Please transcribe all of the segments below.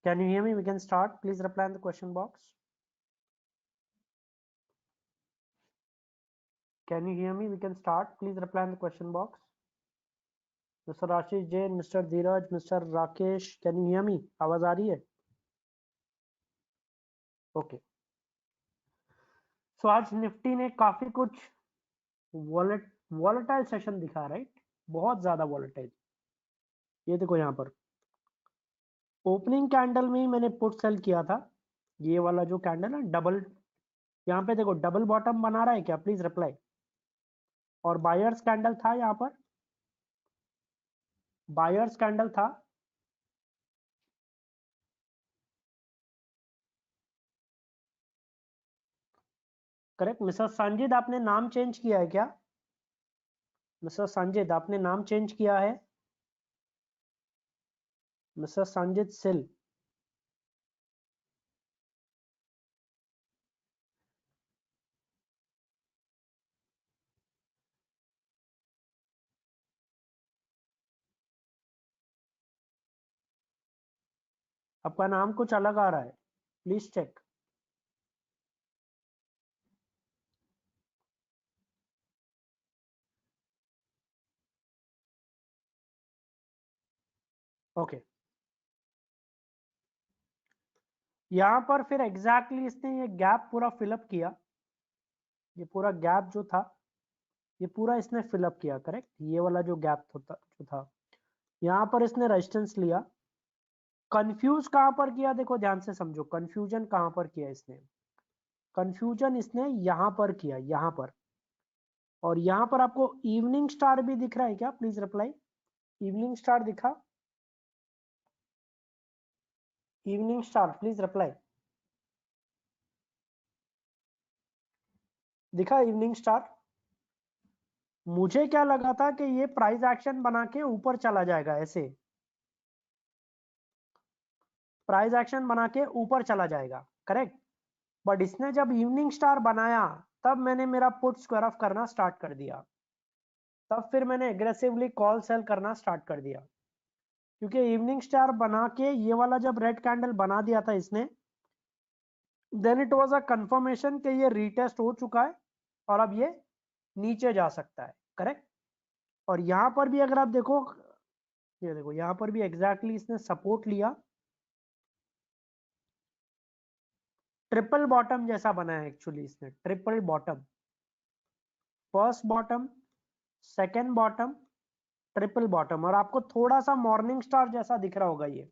Can you hear me? We can start. Please reply in the question box. Can you hear me? We can start. Please reply in the question box. Mr. Ashish Jain, Mr. Dheeraj, Mr. Rakesh, can you hear me? आवाज आ रही है? Okay. So आज Nifty ने काफी कुछ volatile session दिखा, right? बहुत ज्यादा वॉलेटाइल। ये देखो यहाँ पर ओपनिंग कैंडल में ही मैंने पुट सेल किया था। ये वाला जो कैंडल है डबल, यहाँ पे देखो डबल बॉटम बना रहा है क्या? Please reply. और बायर्स कैंडल था, यहाँ पर बायर्स कैंडल था। करेक्ट। मिस्टर संजिद, आपने नाम चेंज किया है क्या? मिस्टर संजिद, आपने नाम चेंज किया है? मिस्टर संजिद सिल। आपका नाम कुछ अलग आ रहा है, प्लीज चेक। ओके। यहां पर फिर एग्जैक्टली इसने ये गैप पूरा फिलअप किया। ये पूरा गैप जो था ये पूरा इसने फिलअप किया। करेक्ट। ये वाला जो गैप जो था यहां पर इसने रेजिस्टेंस लिया। कंफ्यूज कहां पर किया? देखो ध्यान से समझो, कंफ्यूजन कहां पर किया इसने। कंफ्यूजन इसने यहां पर किया, यहां पर। और यहां पर आपको इवनिंग स्टार भी दिख रहा है क्या? Please reply. इवनिंग स्टार दिखा? Evening star please reply. दिखा इवनिंग स्टार? मुझे क्या लगा था कि ये प्राइस एक्शन बना के ऊपर चला जाएगा, ऐसे प्राइस एक्शन बना के ऊपर चला जाएगा। करेक्ट। बट इसने जब इवनिंग स्टार बनाया तब मैंने मेरा पुट स्क्वायर ऑफ करना स्टार्ट कर दिया। तब फिर मैंने एग्रेसिवली कॉल सेल करना स्टार्ट कर दिया, क्योंकि इवनिंग स्टार बना के ये वाला जब रेड कैंडल बना दिया था इसने, then it was a confirmation कि ये रीटेस्ट हो चुका है और अब ये नीचे जा सकता है। करेक्ट। और यहां पर भी अगर आप देखो, ये देखो यहां पर भी एग्जैक्टली इसने सपोर्ट लिया, ट्रिपल बॉटम जैसा बनाया एक्चुअली इसने। Triple bottom, first bottom, second bottom, triple bottom. और आपको थोड़ा सा मॉर्निंग स्टार जैसा दिख रहा होगा ये,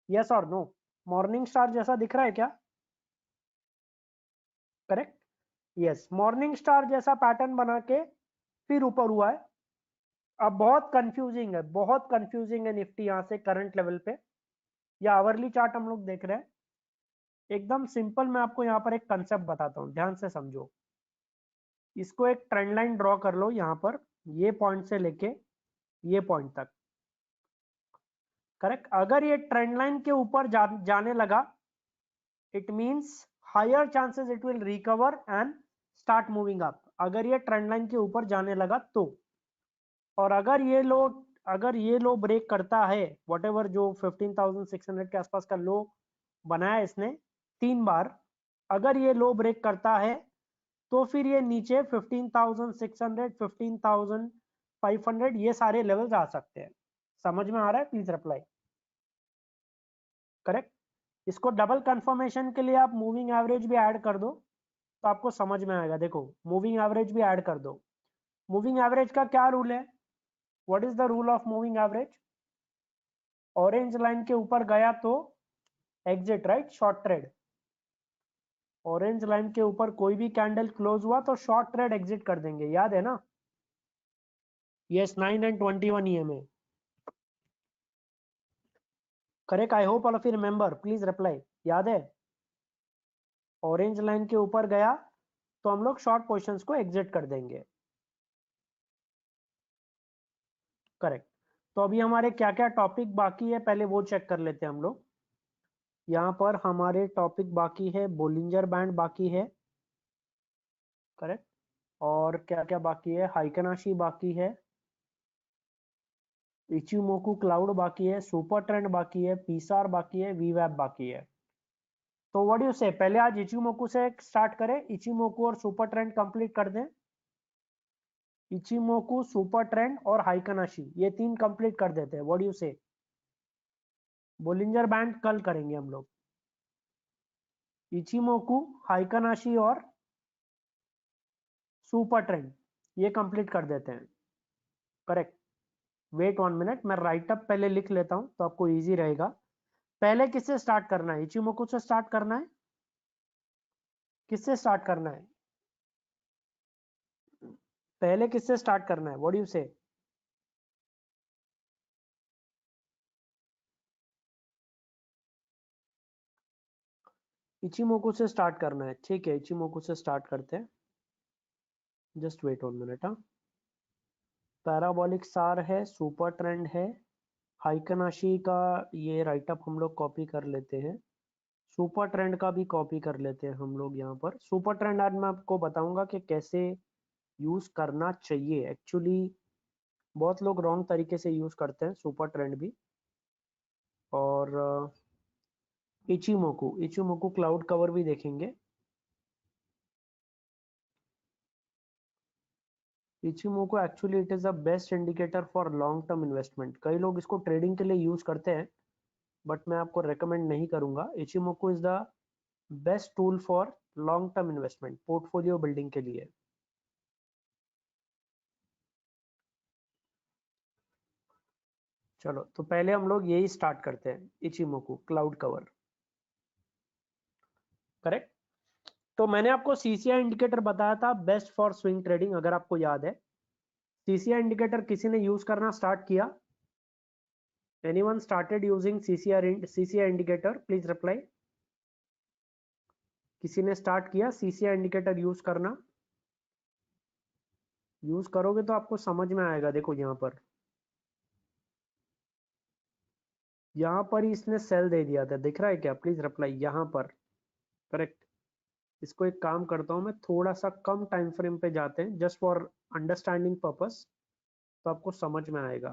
यस और नो? मॉर्निंग स्टार जैसा दिख रहा है क्या? करेक्ट। यस, मॉर्निंग स्टार जैसा पैटर्न बना के फिर ऊपर हुआ है। अब बहुत कंफ्यूजिंग है, बहुत कंफ्यूजिंग है निफ्टी यहां से करंट लेवल पे। या आवरली चार्ट हम लोग देख रहे हैं। एकदम सिंपल मैं आपको यहाँ पर एक कंसेप्ट बताता हूँ, ध्यान से समझो। इसको एक ट्रेंड लाइन ड्रॉ कर लो यहाँ पर, ये पॉइंट से लेके ये पॉइंट तक। करेक्ट। अगर ये ट्रेंड लाइन के ऊपर जाने लगा, it means higher chances it will recover and start moving up. अगर ये ट्रेंड लाइन के ऊपर जाने लगा तो। और अगर ये लो ब्रेक करता है, व्हाटएवर जो 15,600 के आसपास का लो बनाया इसने 3 बार, अगर ये लो ब्रेक करता है तो फिर ये नीचे 15,600, 15,500 ये सारे लेवल्स आ सकते हैं। समझ में आ रहा है? Please reply. करेक्ट। इसको डबल कंफर्मेशन के लिए आप मूविंग एवरेज भी ऐड कर दो तो आपको समझ में आएगा। देखो मूविंग एवरेज भी ऐड कर दो। मूविंग एवरेज का क्या रूल है? What is the rule of moving average? Orange line के ऊपर गया तो exit, right? Short trade. Orange line के ऊपर कोई भी कैंडल क्लोज हुआ तो शॉर्ट ट्रेड एग्जिट कर देंगे, याद है ना? Yes, 9 and 21 EMA। Correct. I hope all of you remember, please reply. याद है? ऑरेंज लाइन के ऊपर गया तो हम लोग शॉर्ट पोजीशंस को एग्जिट कर देंगे। करेक्ट। तो अभी हमारे क्या क्या टॉपिक बाकी है पहले वो चेक कर लेते हैं हम लोग। यहाँ पर हमारे टॉपिक बाकी है, बोलिंजर बैंड बाकी है। करेक्ट। और क्या क्या बाकी है? हाइकनाशी बाकी है। इचिमोकू क्लाउड बाकी है, सुपर ट्रेंड बाकी है, पीसार बाकी है, वीवैप बाकी है। तो व्हाट यू से, पहले आज इचिमोकू से स्टार्ट करें, इचिमोकू और सुपर ट्रेंड कंप्लीट कर दें। इचिमोकू, सुपर ट्रेंड और हाइकनाशी, ये 3 कंप्लीट कर देते हैं। व्हाट यू से, बोलिंजर बैंड कल करेंगे हम लोग। इचिमोकू, हाइकनाशी और सुपर ट्रेंड ये कंप्लीट कर देते हैं। करेक्ट। वेट 1 मिनट, मैं राइट अप पहले लिख लेता हूं तो आपको इजी रहेगा। पहले किससे स्टार्ट करना है? इचिमोकू से स्टार्ट करना है? किससे स्टार्ट करना है? पहले किससे स्टार्ट करना है? What do you say? Ichimoku से स्टार्ट करना है, ठीक है, इचिमोकू से स्टार्ट करते हैं। Just wait 1 minute. हाँ, पैराबोलिक सार है, सुपर ट्रेंड है, हाइकनाशी का ये राइटअप हम लोग कॉपी कर लेते हैं, सुपर ट्रेंड का भी कॉपी कर लेते हैं हम लोग यहाँ पर। सुपर ट्रेंड आज मैं आपको बताऊंगा कि कैसे यूज करना चाहिए। एक्चुअली बहुत लोग रॉन्ग तरीके से यूज करते हैं सुपर ट्रेंड भी। और इचिमोकू, इचिमोकू क्लाउड कवर भी देखेंगे। Ichimoku actually it is the best indicator for long term investment. कई लोग इसको ट्रेडिंग के लिए यूज करते हैं, बट मैं आपको रेकमेंड नहीं करूंगा। Ichimoku is the best tool for long term investment, portfolio building के लिए। चलो, तो पहले हम लोग यही स्टार्ट करते हैं, इचिमोकू क्लाउड कवर। करेक्ट। तो मैंने आपको सीसीआई इंडिकेटर बताया था बेस्ट फॉर स्विंग ट्रेडिंग, अगर आपको याद है। सीसीआई इंडिकेटर किसी ने यूज करना स्टार्ट किया? Anyone started using CCI indicator? Please reply. किसी ने स्टार्ट किया सीसीआई इंडिकेटर यूज करना? यूज करोगे तो आपको समझ में आएगा। देखो यहाँ पर ही इसने सेल दे दिया था, दिख रहा है क्या? प्लीज रिप्लाई यहाँ पर। करेक्ट। इसको एक काम करता हूँ मैं, थोड़ा सा कम टाइम फ्रेम पे जाते हैं जस्ट फॉर अंडरस्टैंडिंग पर्पस, तो आपको समझ में आएगा।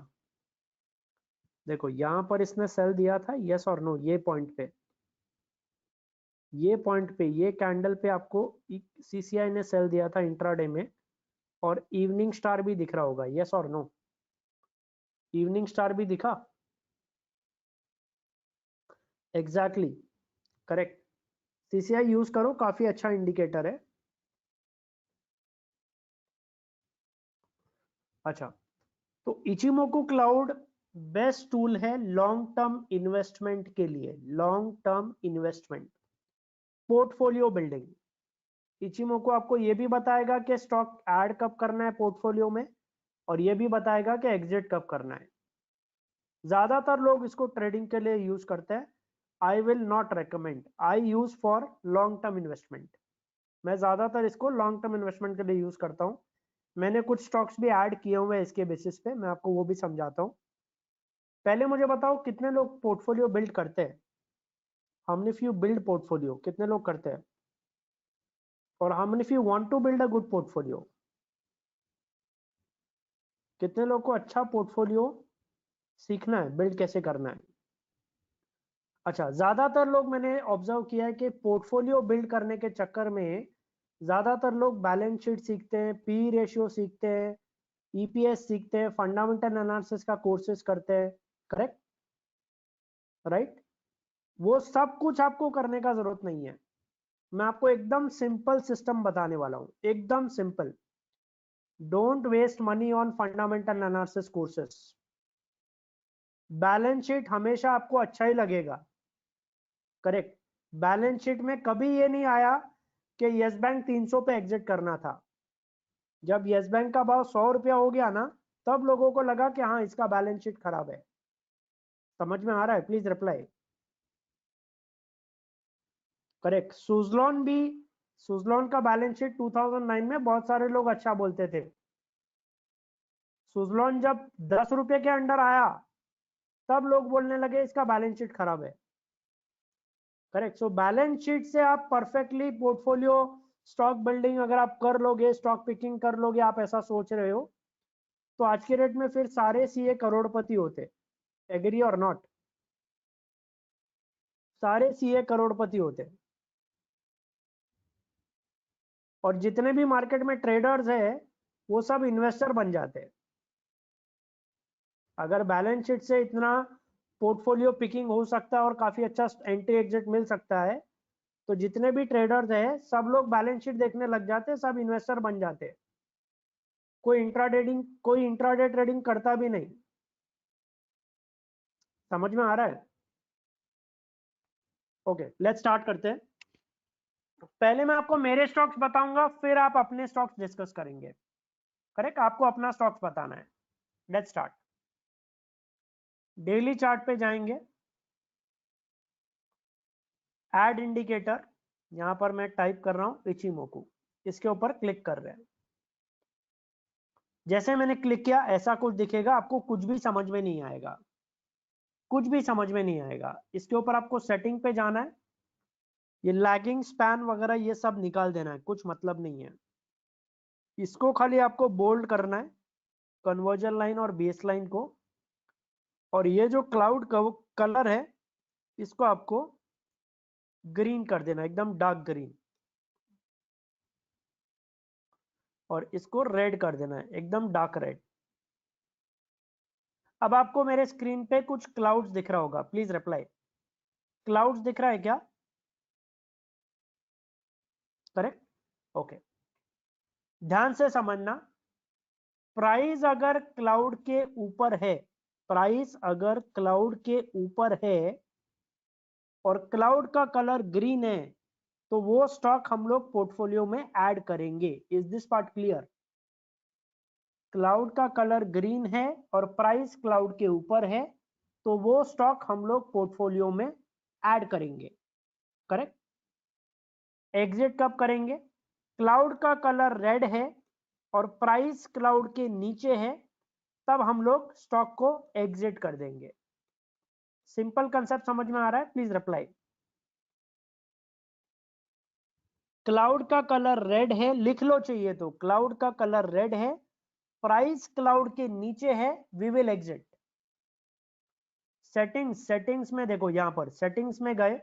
देखो यहाँ पर इसने सेल दिया था, यस और नो, ये पॉइंट पे, ये पॉइंट पे, ये कैंडल पे आपको सीसीआई ने सेल दिया था इंट्राडे में। और इवनिंग स्टार भी दिख रहा होगा, यस और नो? इवनिंग स्टार भी दिखा? Exactly, correct. सीसीआई यूज करो, काफी अच्छा इंडिकेटर है। अच्छा, तो इचिमोकू क्लाउड बेस्ट टूल है लॉन्ग टर्म इन्वेस्टमेंट के लिए। Long term investment, portfolio building. Ichimoku आपको ये भी बताएगा कि स्टॉक ऐड कब करना है पोर्टफोलियो में, और ये भी बताएगा कि एग्जिट कब करना है। ज्यादातर लोग इसको ट्रेडिंग के लिए यूज करते हैं। आई will not recommend, I use for long term investment. मैं ज्यादातर इसको लॉन्ग टर्म इन्वेस्टमेंट के लिए यूज करता हूँ। मैंने कुछ स्टॉक्स भी ऐड किए हुए हैं इसके बेसिस पे, मैं आपको वो भी समझाता हूँ। पहले मुझे बताओ कितने लोग पोर्टफोलियो बिल्ड करते हैं? How many of you build portfolio? कितने लोग करते हैं? और how many of you want to build a good portfolio? कितने लोग को अच्छा पोर्टफोलियो सीखना है, बिल्ड कैसे करना है? अच्छा, ज्यादातर लोग मैंने ऑब्जर्व किया है कि पोर्टफोलियो बिल्ड करने के चक्कर में ज्यादातर लोग बैलेंस शीट सीखते हैं, पी रेशियो सीखते हैं, ईपीएस सीखते हैं, फंडामेंटल एनालिसिस का कोर्सेज करते हैं। Correct, right. वो सब कुछ आपको करने का जरूरत नहीं है। मैं आपको एकदम सिंपल सिस्टम बताने वाला हूं, एकदम simple. Don't waste money on fundamental analysis courses. Balance sheet हमेशा आपको अच्छा ही लगेगा। करेक्ट। बैलेंस शीट में कभी ये नहीं आया कि यस बैंक 300 पे एग्जिट करना था। जब यस बैंक का भाव 100 रुपया हो गया ना, तब लोगों को लगा कि हाँ, इसका बैलेंस शीट खराब है। समझ में आ रहा है? Please reply. करेक्ट। सुजलॉन भी, सुजलॉन का बैलेंस शीट 2009 में बहुत सारे लोग अच्छा बोलते थे। सुजलॉन जब 10 रुपए के अंडर आया, तब लोग बोलने लगे इसका बैलेंस शीट खराब है। करेक्ट। सो बैलेंस शीट से आप परफेक्टली पोर्टफोलियो स्टॉक बिल्डिंग अगर आप कर लोगे, स्टॉक पिकिंग कर लोगे, आप ऐसा सोच रहे हो, तो आज के रेट में फिर सारे सीए करोड़पति होते। एग्री और नॉट? सारे सीए करोड़पति होते। और जितने भी मार्केट में ट्रेडर्स है वो सब इन्वेस्टर बन जाते हैं। अगर बैलेंस शीट से इतना पोर्टफोलियो पिकिंग हो सकता है और काफी अच्छा एंट्री एग्जिट मिल सकता है, तो जितने भी ट्रेडर्स हैं सब लोग बैलेंस शीट देखने लग जाते हैं, सब इन्वेस्टर बन जाते हैं। कोई इंट्राडे ट्रेडिंग करता भी नहीं। समझ में आ रहा है? ओके, लेट्स स्टार्ट करते हैं। पहले मैं आपको मेरे स्टॉक्स बताऊंगा, फिर आप अपने स्टॉक्स डिस्कस करेंगे। करेक्ट? आपको अपना स्टॉक्स बताना है। Let's start. डेली चार्ट पे जाएंगे, ऐड इंडिकेटर, यहां पर मैं टाइप कर रहा हूं इचिमोकू, इसके ऊपर क्लिक कर रहे हैं। जैसे मैंने क्लिक किया ऐसा कुछ दिखेगा, आपको कुछ भी समझ में नहीं आएगा, कुछ भी समझ में नहीं आएगा। इसके ऊपर आपको सेटिंग पे जाना है, ये लैगिंग स्पैन वगैरह ये सब निकाल देना है, कुछ मतलब नहीं है। इसको खाली आपको बोल्ड करना है, कन्वर्जन लाइन और बेस लाइन को। और ये जो क्लाउड कलर है इसको आपको ग्रीन कर देना, एकदम डार्क ग्रीन। और इसको रेड कर देना है, एकदम डार्क रेड। अब आपको मेरे स्क्रीन पे कुछ क्लाउड्स दिख रहा होगा, प्लीज रिप्लाई। क्लाउड्स दिख रहा है क्या? करेक्ट? ओके, ध्यान से समझना। प्राइस अगर क्लाउड के ऊपर है, प्राइस अगर क्लाउड के ऊपर है और क्लाउड का कलर ग्रीन है, तो वो स्टॉक हम लोग पोर्टफोलियो में ऐड करेंगे। Is this part clear? Cloud का कलर ग्रीन है और प्राइस क्लाउड के ऊपर है, तो वो स्टॉक हम लोग पोर्टफोलियो में ऐड करेंगे। करेक्ट? एग्जिट कब करेंगे? क्लाउड का कलर रेड है और प्राइस क्लाउड के नीचे है, तब हम लोग स्टॉक को एग्जिट कर देंगे। सिंपल कंसेप्ट समझ में आ रहा है? Please reply. क्लाउड का कलर रेड है, लिख लो चाहिए तो, क्लाउड का कलर रेड है, प्राइस क्लाउड के नीचे है, वी विल एग्जिट। सेटिंग्स में देखो, यहां पर सेटिंग्स में गए,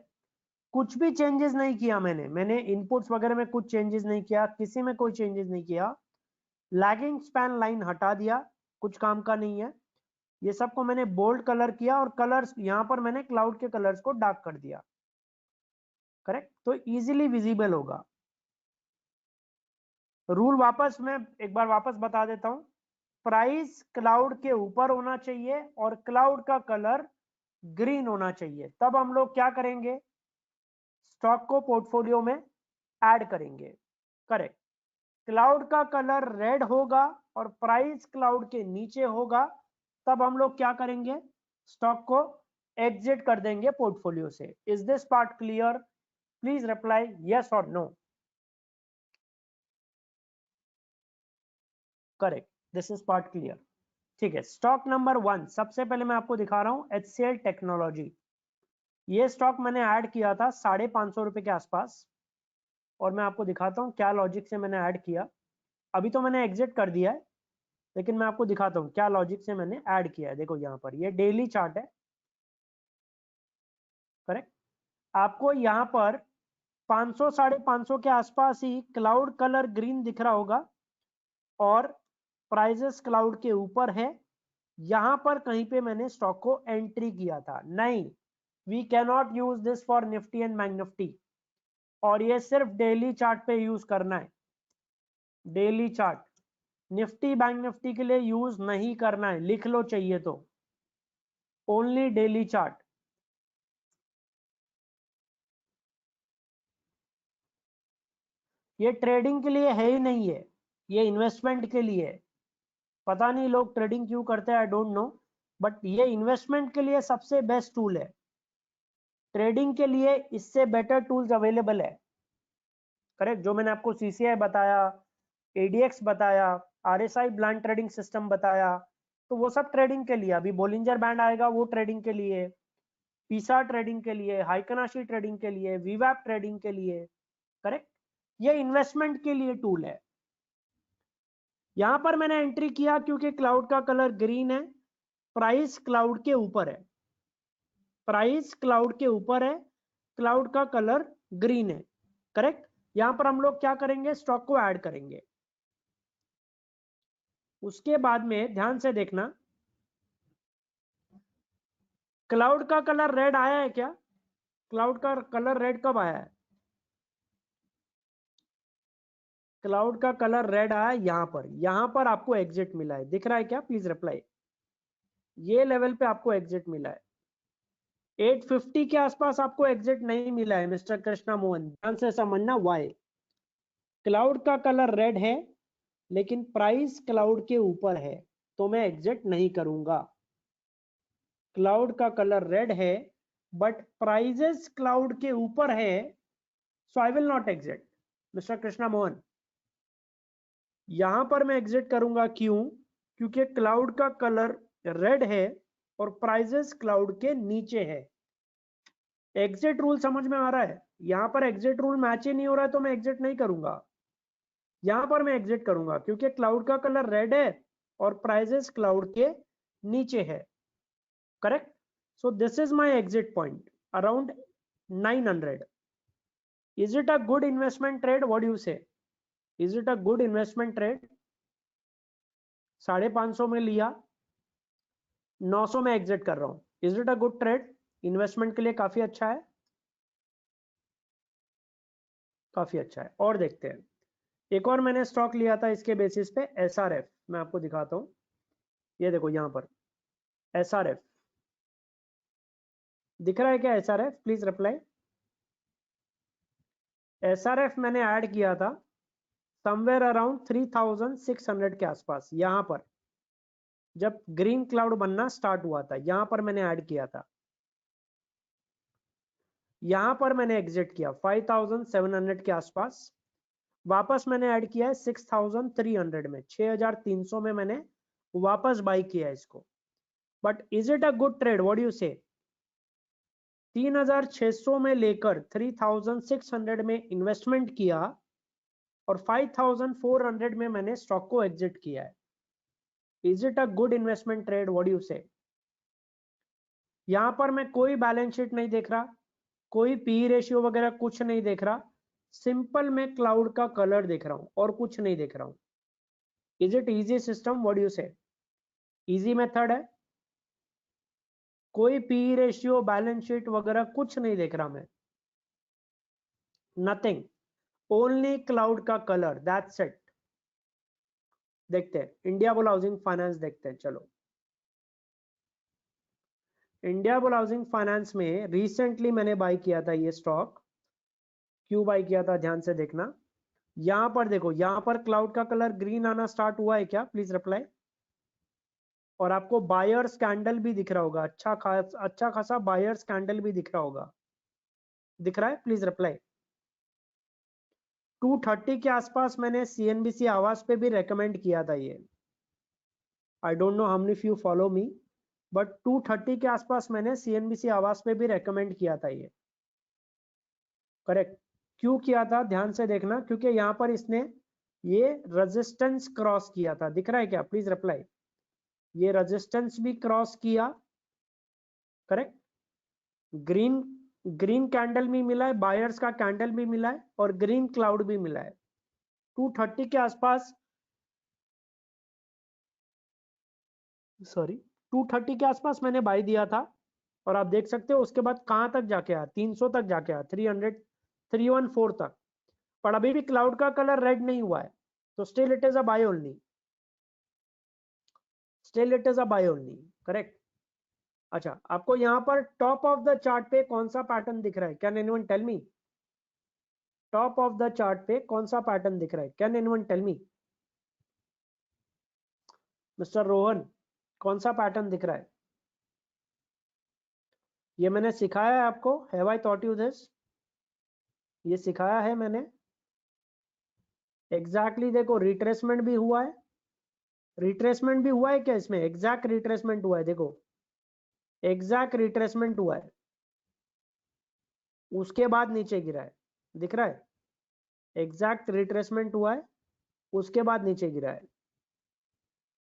कुछ भी चेंजेस नहीं किया मैंने इनपुट्स वगैरह में कुछ चेंजेस नहीं किया, किसी में कोई चेंजेस नहीं किया। लैगिंग स्पैन लाइन हटा दिया, कुछ काम का नहीं है। ये सबको मैंने बोल्ड कलर किया और कलर्स यहां पर मैंने क्लाउड के कलर्स को डार्क कर दिया। करेक्ट? तो इजीली विजिबल होगा। रूल वापस मैं एक बार वापस बता देता हूं। प्राइस क्लाउड के ऊपर होना चाहिए और क्लाउड का कलर ग्रीन होना चाहिए, तब हम लोग क्या करेंगे? स्टॉक को पोर्टफोलियो में ऐड करेंगे। करेक्ट? क्लाउड का कलर रेड होगा और प्राइस क्लाउड के नीचे होगा, तब हम लोग क्या करेंगे? स्टॉक को एग्जिट कर देंगे पोर्टफोलियो से। Is this part clear? Please reply yes और no. Correct, this is part clear. ठीक है, स्टॉक नंबर 1 सबसे पहले मैं आपको दिखा रहा हूं, HCL टेक्नोलॉजी। ये स्टॉक मैंने ऐड किया था 550 रुपए के आसपास, और मैं आपको दिखाता हूं क्या लॉजिक से मैंने ऐड किया। अभी तो मैंने एग्जिट कर दिया है, लेकिन मैं आपको दिखाता हूं क्या लॉजिक से मैंने ऐड किया है। देखो यहां पर ये डेली चार्ट है। करेक्ट? आपको यहां पर 500 550 के आसपास ही क्लाउड कलर ग्रीन दिख रहा होगा और प्राइजेस क्लाउड के ऊपर है। यहां पर कहीं पे मैंने स्टॉक को एंट्री किया था। नहीं, we cannot use this for Nifty and bank Nifty, और ये सिर्फ डेली चार्ट पे यूज करना है। Daily chart, Nifty bank Nifty के लिए यूज नहीं करना है, लिख लो चाहिए तो, ओनली डेली चार्ट। ये ट्रेडिंग के लिए है ही नहीं है, ये इन्वेस्टमेंट के लिए है। पता नहीं लोग ट्रेडिंग क्यों करते हैं, आई डोंट नो, बट ये इन्वेस्टमेंट के लिए सबसे बेस्ट टूल है। ट्रेडिंग के लिए इससे बेटर टूल्स अवेलेबल है। करेक्ट? जो मैंने आपको CCI बताया, ADX बताया, RSI ब्लाइंड ट्रेडिंग सिस्टम बताया, तो वो सब ट्रेडिंग के लिए। अभी बोलिंजर बैंड आएगा, वो ट्रेडिंग के लिए, पीसा ट्रेडिंग के लिए, हाइकनाशी ट्रेडिंग के लिए, वीवैप ट्रेडिंग के लिए। करेक्ट? ये इन्वेस्टमेंट के लिए टूल है। यहां पर मैंने एंट्री किया क्योंकि क्लाउड का कलर ग्रीन है, प्राइस क्लाउड के ऊपर है, प्राइस क्लाउड के ऊपर है, क्लाउड का कलर ग्रीन है, करेक्ट। यहां पर हम लोग क्या करेंगे, स्टॉक को ऐड करेंगे। उसके बाद में ध्यान से देखना, क्लाउड का कलर रेड आया है क्या? क्लाउड का कलर रेड कब आया है? क्लाउड का कलर रेड आया यहां पर आपको एग्जिट मिला है, दिख रहा है क्या? Please reply. ये लेवल पे आपको एग्जिट मिला है, 850 के आसपास आपको एग्जिट नहीं मिला है मिस्टर कृष्णा मोहन, ध्यान से समझना। वाई? क्लाउड का कलर रेड है लेकिन प्राइस क्लाउड के ऊपर है, तो मैं एग्जिट नहीं करूंगा। क्लाउड का कलर रेड है बट प्राइजेस क्लाउड के ऊपर है, so I will not exit mister Krishna Mohan. यहां पर मैं एग्जिट करूंगा, क्यों? क्योंकि क्लाउड का कलर रेड है और प्राइजेस क्लाउड के नीचे है। एग्जिट रूल समझ में आ रहा है? यहां पर एग्जिट रूल मैच ही नहीं हो रहा है तो मैं एग्जिट नहीं करूंगा। यहां पर मैं एग्जिट करूंगा क्योंकि क्लाउड का कलर रेड है और प्राइजेस क्लाउड के नीचे है, correct. So this is my exit point around 900। Is it a good investment trade? What do you say? Is it a good investment trade? 550 में लिया, 900 में एग्जिट कर रहा हूं, is it a good trade? Investment के लिए काफी अच्छा है, काफी अच्छा है। और देखते हैं, एक और मैंने स्टॉक लिया था इसके बेसिस पे, एसआरएफ। मैं आपको दिखाता हूं, ये देखो यहां पर एसआरएफ दिख रहा है क्या? SRF please reply. एसआरएफ मैंने ऐड किया था समवेयर अराउंड 3600 के आसपास, यहां पर जब ग्रीन क्लाउड बनना स्टार्ट हुआ था, यहां पर मैंने ऐड किया था। यहां पर मैंने एग्जिट किया 5700 के आसपास, वापस मैंने ऐड किया है 6300 में, 6300 में मैंने वापस बाई किया इसको। But is it a good trade? What do you से? 3600 में लेकर 3600 में इन्वेस्टमेंट किया और 5400 में मैंने स्टॉक को एग्जिट किया है। Is it a good investment trade? What do you से? यहां पर मैं कोई बैलेंस शीट नहीं देख रहा, कोई पी रेशियो वगैरह कुछ नहीं देख रहा, सिंपल मैं क्लाउड का कलर देख रहा हूं और कुछ नहीं देख रहा हूं। Is it easy system? What do you से? इजी मेथड है, कोई पी रेशियो बैलेंस शीट वगैरह कुछ नहीं देख रहा मैं, नथिंग, ओनली क्लाउड का कलर, दैट्स इट। देखते हैं इंडिया बुल हाउसिंग फाइनेंस, देखते हैं चलो। इंडिया बुल हाउसिंग फाइनेंस में रिसेंटली मैंने बाई किया था ये स्टॉक। क्यों बाई किया था ध्यान से देखना, यहां पर देखो, यहां पर क्लाउड का कलर ग्रीन आना स्टार्ट हुआ है क्या? Please reply. और आपको बायर्स कैंडल भी दिख रहा होगा, अच्छा खासा बायर्स कैंडल भी दिख रहा होगा, दिख रहा है? Please reply. 230 के आसपास मैंने सीएनबीसी आवाज पे भी रेकमेंड किया था ये, I don't know how many of you follow me, but 230 के आसपास मैंने सीएनबीसी आवाज पे भी रेकमेंड किया था ये, करेक्ट। क्यों किया था ध्यान से देखना, क्योंकि यहां पर इसने ये रेजिस्टेंस क्रॉस किया था, दिख रहा है क्या? Please reply. ये रेजिस्टेंस भी क्रॉस किया, करेक्ट। ग्रीन ग्रीन कैंडल भी मिला है, बायर्स का कैंडल भी मिला है और ग्रीन क्लाउड भी मिला है। 230 के आसपास, सॉरी 230 के आसपास मैंने बाई दिया था और आप देख सकते हो उसके बाद कहां तक जाके आया, 300 तक जाके आया, 314 तक। पर अभी भी क्लाउड का कलर रेड नहीं हुआ है, तो still it is a buy only, still it is a buy only, correct. अच्छा, आपको यहां पर टॉप ऑफ द चार्ट पे कौन सा पैटर्न दिख रहा है? Can anyone tell me? Top of the chart पे कौन सा पैटर्न दिख रहा है? Can anyone tell me? Mister Rohan, कौन सा पैटर्न दिख रहा है? ये मैंने सिखाया है आपको, have I taught you this? ये सिखाया है मैंने एग्जैक्टली देखो रिट्रेसमेंट भी हुआ है, रिट्रेसमेंट भी हुआ है क्या इसमें? एग्जैक्ट रिट्रेसमेंट हुआ है, देखो एग्जैक्ट रिट्रेसमेंट हुआ है, उसके बाद नीचे गिरा है, दिख रहा है? एग्जैक्ट रिट्रेसमेंट हुआ है, उसके बाद नीचे गिरा है।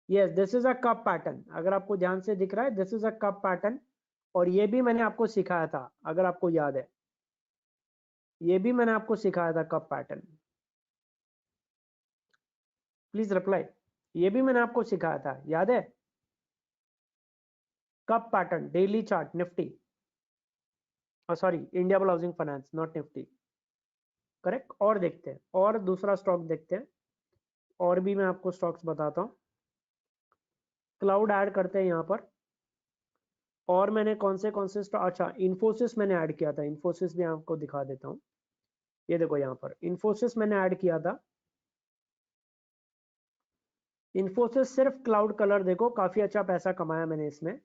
Yes, this is a cup pattern, अगर आपको ध्यान से दिख रहा है, this is a cup pattern. और ये भी मैंने आपको सिखाया था, अगर आपको याद है, ये भी मैंने आपको सिखाया था कप पैटर्न। Please reply. ये भी मैंने आपको सिखाया था, याद है? Cup pattern, daily chart, Nifty, sorry, India bull housing finance, not Nifty. Correct. और देखते हैं, और दूसरा स्टॉक देखते हैं, और भी मैं आपको स्टॉक्स बताता हूँ। क्लाउड ऐड करते हैं यहाँ पर। और मैंने कौन से स्टॉक, अच्छा, इन्फोसिस मैंने ऐड किया था, इन्फोसिस भी आपको दिखा देता हूँ। ये देखो यहाँ पर इन्फोसिस मैंने ऐड किया था। इन्फोसिस सिर्फ क्लाउड कलर देखो, काफी अच्छा पैसा कमाया मैंने इसमें।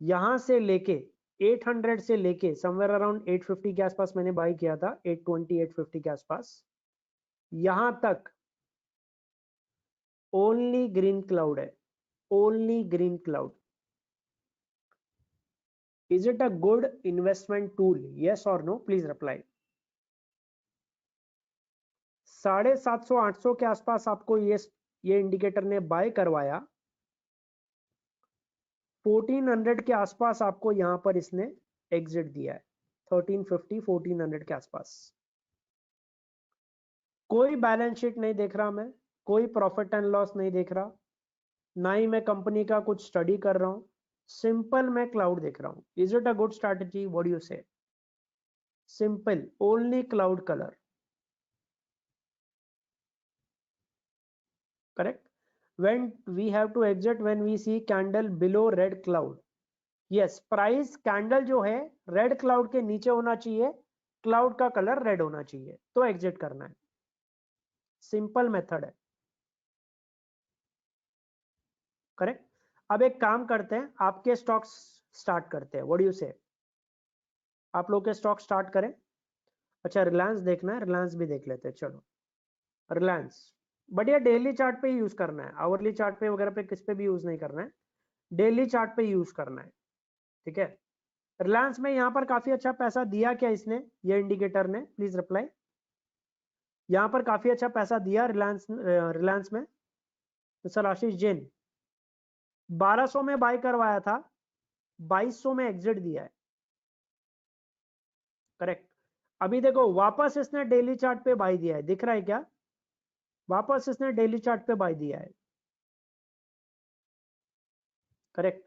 यहां से लेके 800 से लेके समवेयर अराउंड 850 के आसपास मैंने बाई किया था, 820 850 के आसपास। यहां तक ओनली ग्रीन क्लाउड है, only green cloud. Is it a good investment tool, yes और नो, प्लीज रिप्लाई। 750 800 के आसपास आपको ये इंडिकेटर ने बाय करवाया। 1400 के आसपास आपको यहां पर इसने एग्जिट दिया है, 1350 1400 के आसपास। कोई बैलेंस शीट नहीं देख रहा मैं, कोई प्रॉफिट एंड लॉस नहीं देख रहा, ना ही मैं कंपनी का कुछ स्टडी कर रहा हूं, सिंपल मैं क्लाउड देख रहा हूं। Is it a good strategy, what do you say? Simple, only cloud colour. Correct. when we have to exit when we see candle below red cloud, yes, price candle जो है red cloud के नीचे होना चाहिए, cloud का colour red होना चाहिए, तो एग्जिट करना है। सिंपल मेथड है। करेक्ट। अब एक काम करते हैं, आपके स्टॉक्स स्टार्ट करते हैं, व्हाट डू यू से? आप लोग के स्टॉक स्टार्ट करें। अच्छा, रिलायंस देखना है, रिलायंस भी देख लेते हैं, चलो। रिलायंस बढ़िया, डेली चार्ट पे यूज करना है, आवरली चार्ट पे वगैरह पे किस पे भी यूज नहीं करना है, डेली चार्ट पे यूज करना है। ठीक है। रिलायंस में यहाँ पर काफी अच्छा पैसा दिया क्या इसने, ये इंडिकेटर ने, प्लीज रिप्लाई। यहाँ पर काफी अच्छा पैसा दिया रिलायंस, रिलायंस में। मिस्टर आशीष जैन, 1200 में बाय करवाया था, 2200 में एग्जिट दिया है। करेक्ट। अभी देखो वापस इसने डेली चार्ट पे बाय दिया है, दिख रहा है क्या? वापस इसने डेली चार्ट पे बाय दिया है। करेक्ट।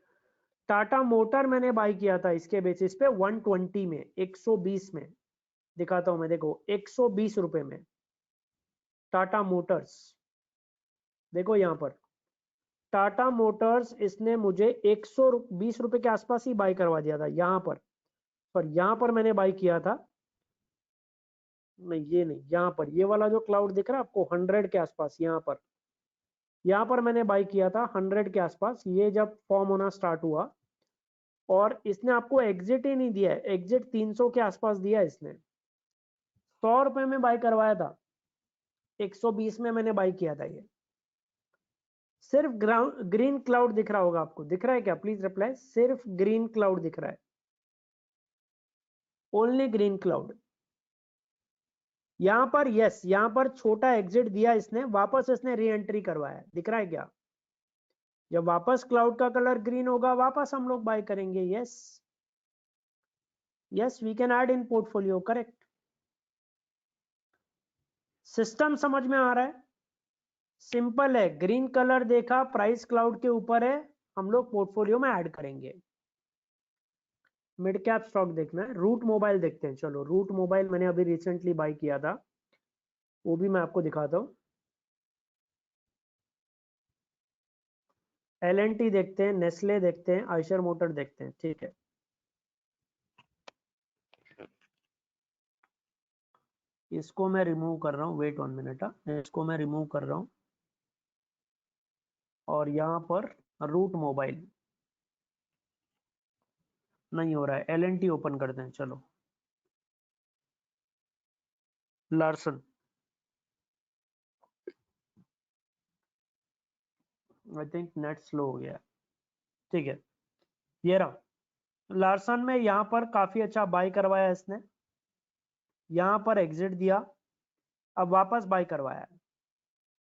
टाटा मोटर मैंने बाय किया था इसके बेसिस पे 120 में, 120 में, दिखाता हूं मैं, देखो 120 रुपए में टाटा मोटर्स। देखो यहां पर टाटा मोटर्स इसने मुझे 120 रुपए के आसपास ही बाय करवा दिया था यहां पर यहां पर मैंने बाय किया था, नहीं ये नहीं, यहां पर ये वाला जो क्लाउड दिख रहा है आपको 100 के आसपास, यहां पर मैंने बाय किया था 100 के आसपास, ये जब फॉर्म होना स्टार्ट हुआ। और इसने आपको एग्जिट ही नहीं दिया है, एग्जिट 300 के आसपास दिया है इसने। 100 रुपए में बाय करवाया था, 120 में मैंने बाय किया था ये। सिर्फ ग्रीन क्लाउड दिख रहा होगा आपको, दिख रहा है क्या? Please reply. सिर्फ ग्रीन क्लाउड दिख रहा है, ओनली ग्रीन क्लाउड। यहां पर यस, यहां पर छोटा एग्जिट दिया इसने, वापस इसने री एंट्री करवाया, दिख रहा है क्या? जब वापस क्लाउड का कलर ग्रीन होगा, वापस हम लोग बाय करेंगे। Yes, yes, we can add in portfolio. Correct. System समझ में आ रहा है? सिंपल है, ग्रीन कलर देखा, प्राइस क्लाउड के ऊपर है, हम लोग पोर्टफोलियो में ऐड करेंगे। मिड कैप स्टॉक देखना है, रूट मोबाइल देखते हैं, चलो। रूट मोबाइल मैंने अभी रिसेंटली बाय किया था, वो भी मैं आपको दिखाता हूँ। L&T देखते हैं, नेस्ले देखते हैं, आयशर मोटर देखते हैं। ठीक है, इसको मैं रिमूव कर रहा हूँ, वेट 1 मिनट, इसको मैं रिमूव कर रहा हूँ। और यहाँ पर रूट मोबाइल नहीं हो रहा है, L&T ओपन करते हैं, चलो। Larsen, I think net slow हो गया। ठीक है, ये रहा लार्सन में, यहाँ पर काफी अच्छा बाय करवाया इसने, यहाँ पर एग्जिट दिया, अब वापस बाय करवाया है,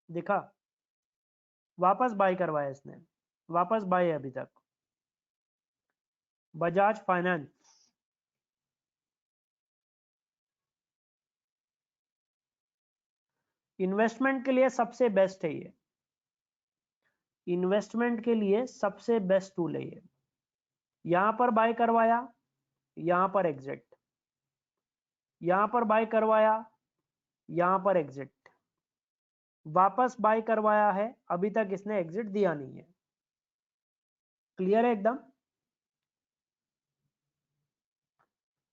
दिखा? वापस बाय करवाया इसने, वापस बाय है अभी तक। बजाज फाइनेंस, इन्वेस्टमेंट के लिए सबसे बेस्ट है ये, इन्वेस्टमेंट के लिए सबसे बेस्ट टूल है ये। यहां पर बाय करवाया, यहां पर एग्जिट, यहां पर बाय करवाया, यहां पर एग्जिट, वापस बाय करवाया है, अभी तक इसने एग्जिट दिया नहीं है। क्लियर है एकदम।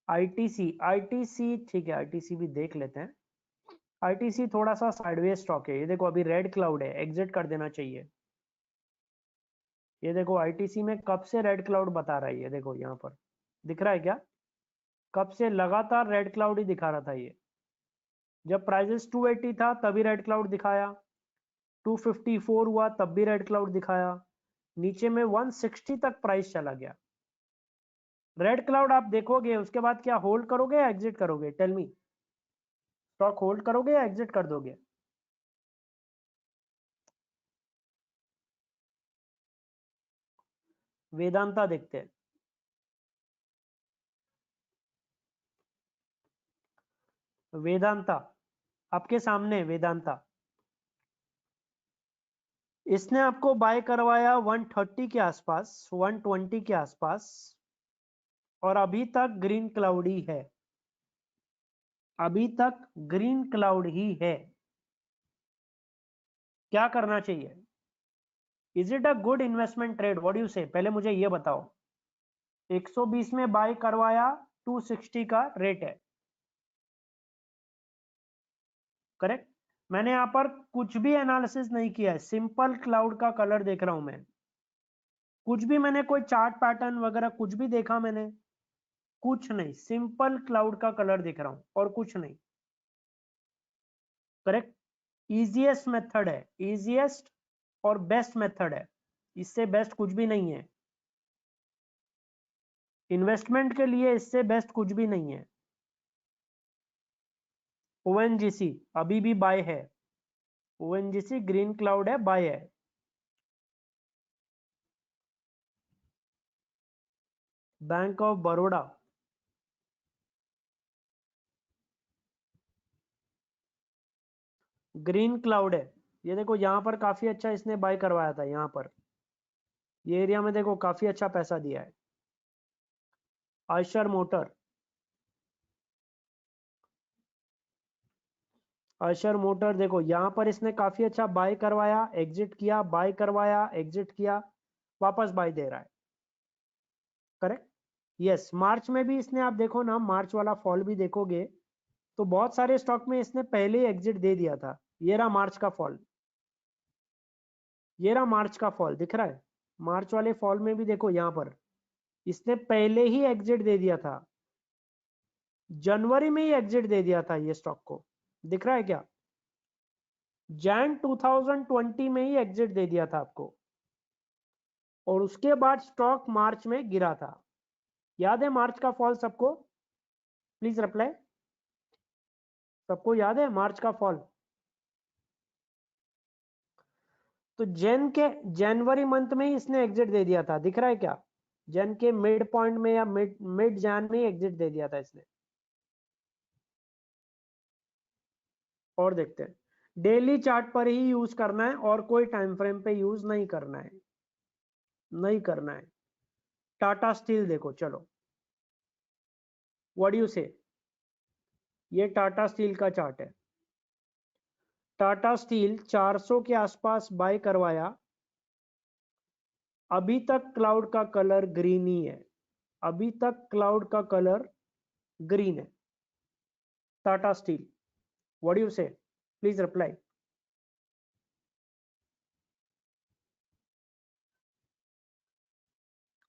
आईटीसी, आईटीसी ठीक है, आईटीसी भी देख लेते हैं। आईटीसी थोड़ा सा साइडवेज स्टॉक है, ये देखो अभी रेड क्लाउड है, एग्जिट कर देना चाहिए। ये देखो आईटीसी में कब से रेड क्लाउड बता रहा है, ये देखो यहाँ पर दिख रहा है क्या, कब से लगातार रेड क्लाउड ही दिखा रहा था ये। जब प्राइजेस 280 था तभी रेड क्लाउड दिखाया, 254 हुआ तब भी रेड क्लाउड दिखाया, नीचे में 160 तक प्राइस चला गया। रेड क्लाउड आप देखोगे, उसके बाद क्या होल्ड करोगे या एग्जिट करोगे, टेल मी। स्टॉक होल्ड करोगे या एग्जिट कर दोगे। वेदांता देखते हैं, वेदांता आपके सामने, वेदांता इसने आपको बाय करवाया 130 के आसपास, 120 के आसपास, और अभी तक ग्रीन क्लाउड ही है, अभी तक ग्रीन क्लाउड ही है। क्या करना चाहिए, is it a good investment trade, what you से, पहले मुझे ये बताओ। 120 में बाय करवाया, 260 का रेट है, करेक्ट। मैंने यहां पर कुछ भी एनालिसिस नहीं किया है, सिंपल क्लाउड का कलर देख रहा हूं मैं, कुछ भी मैंने कोई चार्ट पैटर्न वगैरह कुछ भी देखा मैंने, कुछ नहीं, सिंपल क्लाउड का कलर दिख रहा हूं और कुछ नहीं, करेक्ट। इजीएस्ट मेथड है, इजीएस्ट और बेस्ट मेथड है, इससे बेस्ट कुछ भी नहीं है, इन्वेस्टमेंट के लिए इससे बेस्ट कुछ भी नहीं है। ओएनजीसी अभी भी बाय है, ओएनजीसी ग्रीन क्लाउड है, बाय है। Bank of Baroda, green cloud है, ये देखो यहां पर काफी अच्छा इसने बाय करवाया था, यहां पर ये एरिया में देखो काफी अच्छा पैसा दिया है। आयशर मोटर, आयशर मोटर देखो यहां पर इसने काफी अच्छा बाय करवाया, एग्जिट किया, बाय करवाया, एग्जिट किया, वापस बाय दे रहा है, करेक्ट। यस, मार्च में भी इसने, आप देखो ना मार्च वाला फॉल भी देखोगे तो बहुत सारे स्टॉक में इसने पहले ही एग्जिट दे दिया था। ये रहा मार्च का फॉल, ये रहा मार्च का फॉल दिख रहा है, मार्च वाले फॉल में भी देखो यहां पर इसने पहले ही एग्जिट दे दिया था, जनवरी में ही एग्जिट दे दिया था ये स्टॉक को, दिख रहा है क्या, जैन 2020 में ही एग्जिट दे दिया था आपको, और उसके बाद स्टॉक मार्च में गिरा था। याद है मार्च का फॉल सबको, प्लीज रिप्लाई, सबको याद है मार्च का फॉल। तो जैन के जनवरी मंथ में ही इसने एग्जिट दे दिया था, दिख रहा है क्या, जैन के मिड पॉइंट में या मिड मिड जैन में ही एग्जिट दे दिया था इसने। और देखते हैं, डेली चार्ट पर ही यूज करना है और कोई टाइम फ्रेम पे यूज नहीं करना है, नहीं करना है। टाटा स्टील देखो, चलो व्हाट यू से, ये टाटा स्टील का चार्ट है, टाटा स्टील 400 के आसपास बाय करवाया, अभी तक क्लाउड का कलर ग्रीन ही है, अभी तक क्लाउड का कलर ग्रीन है। Tata steel, what you say, please reply.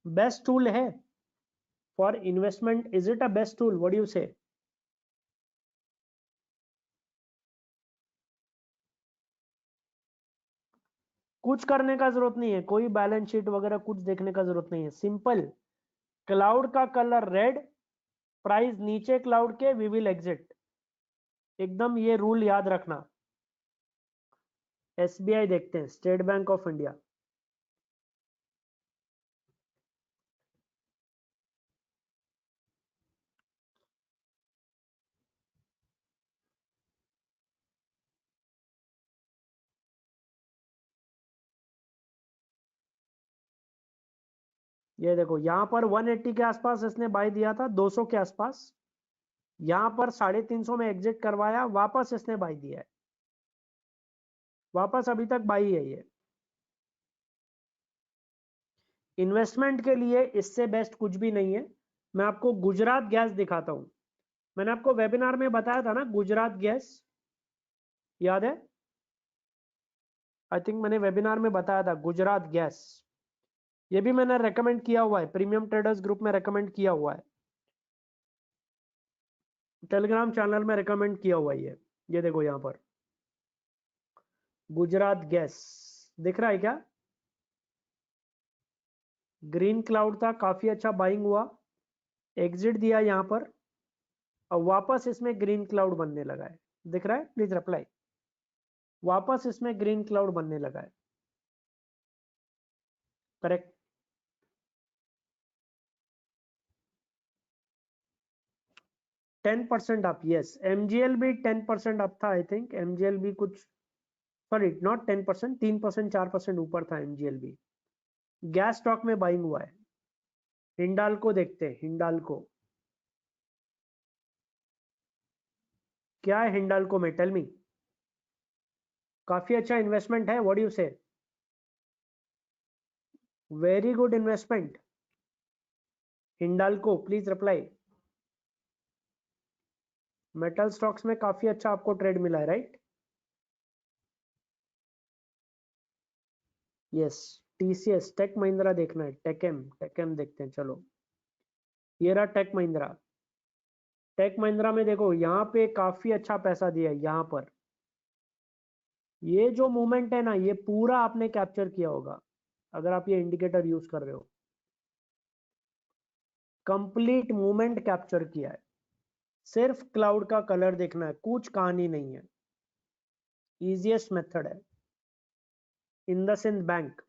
Best tool है for investment, is it a best tool, what you से। कुछ करने का जरूरत नहीं है, कोई बैलेंस शीट वगैरह कुछ देखने का जरूरत नहीं है, सिंपल क्लाउड का कलर रेड, प्राइस नीचे क्लाउड के, वी विल एग्जिट, एकदम ये रूल याद रखना। SBI देखते हैं, स्टेट बैंक ऑफ इंडिया। ये देखो यहाँ पर 180 के आसपास इसने बाई दिया था, 200 के आसपास। यहाँ पर 350 में एग्जिट करवाया, वापस इसने बाई दिया है, वापस अभी तक बाई है ये। इन्वेस्टमेंट के लिए इससे बेस्ट कुछ भी नहीं है। मैं आपको गुजरात गैस दिखाता हूं। मैंने आपको वेबिनार में बताया था ना गुजरात गैस, याद है? आई थिंक मैंने वेबिनार में बताया था गुजरात गैस। ये भी मैंने रेकमेंड किया हुआ है, प्रीमियम ट्रेडर्स ग्रुप में रेकमेंड किया हुआ है, टेलीग्राम चैनल में रेकमेंड किया हुआ है ये देखो यहाँ पर गुजरात गैस दिख रहा है क्या? ग्रीन क्लाउड था, काफी अच्छा बाइंग हुआ, एग्जिट दिया यहाँ पर, और वापस इसमें ग्रीन क्लाउड बनने लगा है। दिख रहा है? Please reply. वापस इसमें ग्रीन क्लाउड बनने लगा है, करेक्ट। 10% up, yes. एमजीएल भी 10% अप था, आई थिंक एमजीएल भी कुछ, सॉरी नॉट 10%, 3% 4% ऊपर था एमजीएल भी। गैस स्टॉक में बाइंग हुआ है। हिंडाल्को देखते हैं, हिंडाल्को क्या है हिंडाल्को में, टेल मी। काफी अच्छा इन्वेस्टमेंट है, what do you say? Very good investment. Hindalco please reply. Metal stocks में काफी अच्छा आपको ट्रेड मिला है, right? Yes. TCS, Tech Mahindra देखना है, टेकएम देखते हैं, चलो। ये रहा टेक महिंद्रा। टेक महिंद्रा में देखो यहाँ पे काफी अच्छा पैसा दिया है यहाँ पर। ये जो मूवमेंट है ना, ये पूरा आपने कैप्चर किया होगा अगर आप ये इंडिकेटर यूज कर रहे हो। कंप्लीट मूवमेंट कैप्चर किया है। सिर्फ क्लाउड का कलर देखना है, कुछ कहानी नहीं है। इजीएस्ट मेथड है। इंडसइंड बैंक,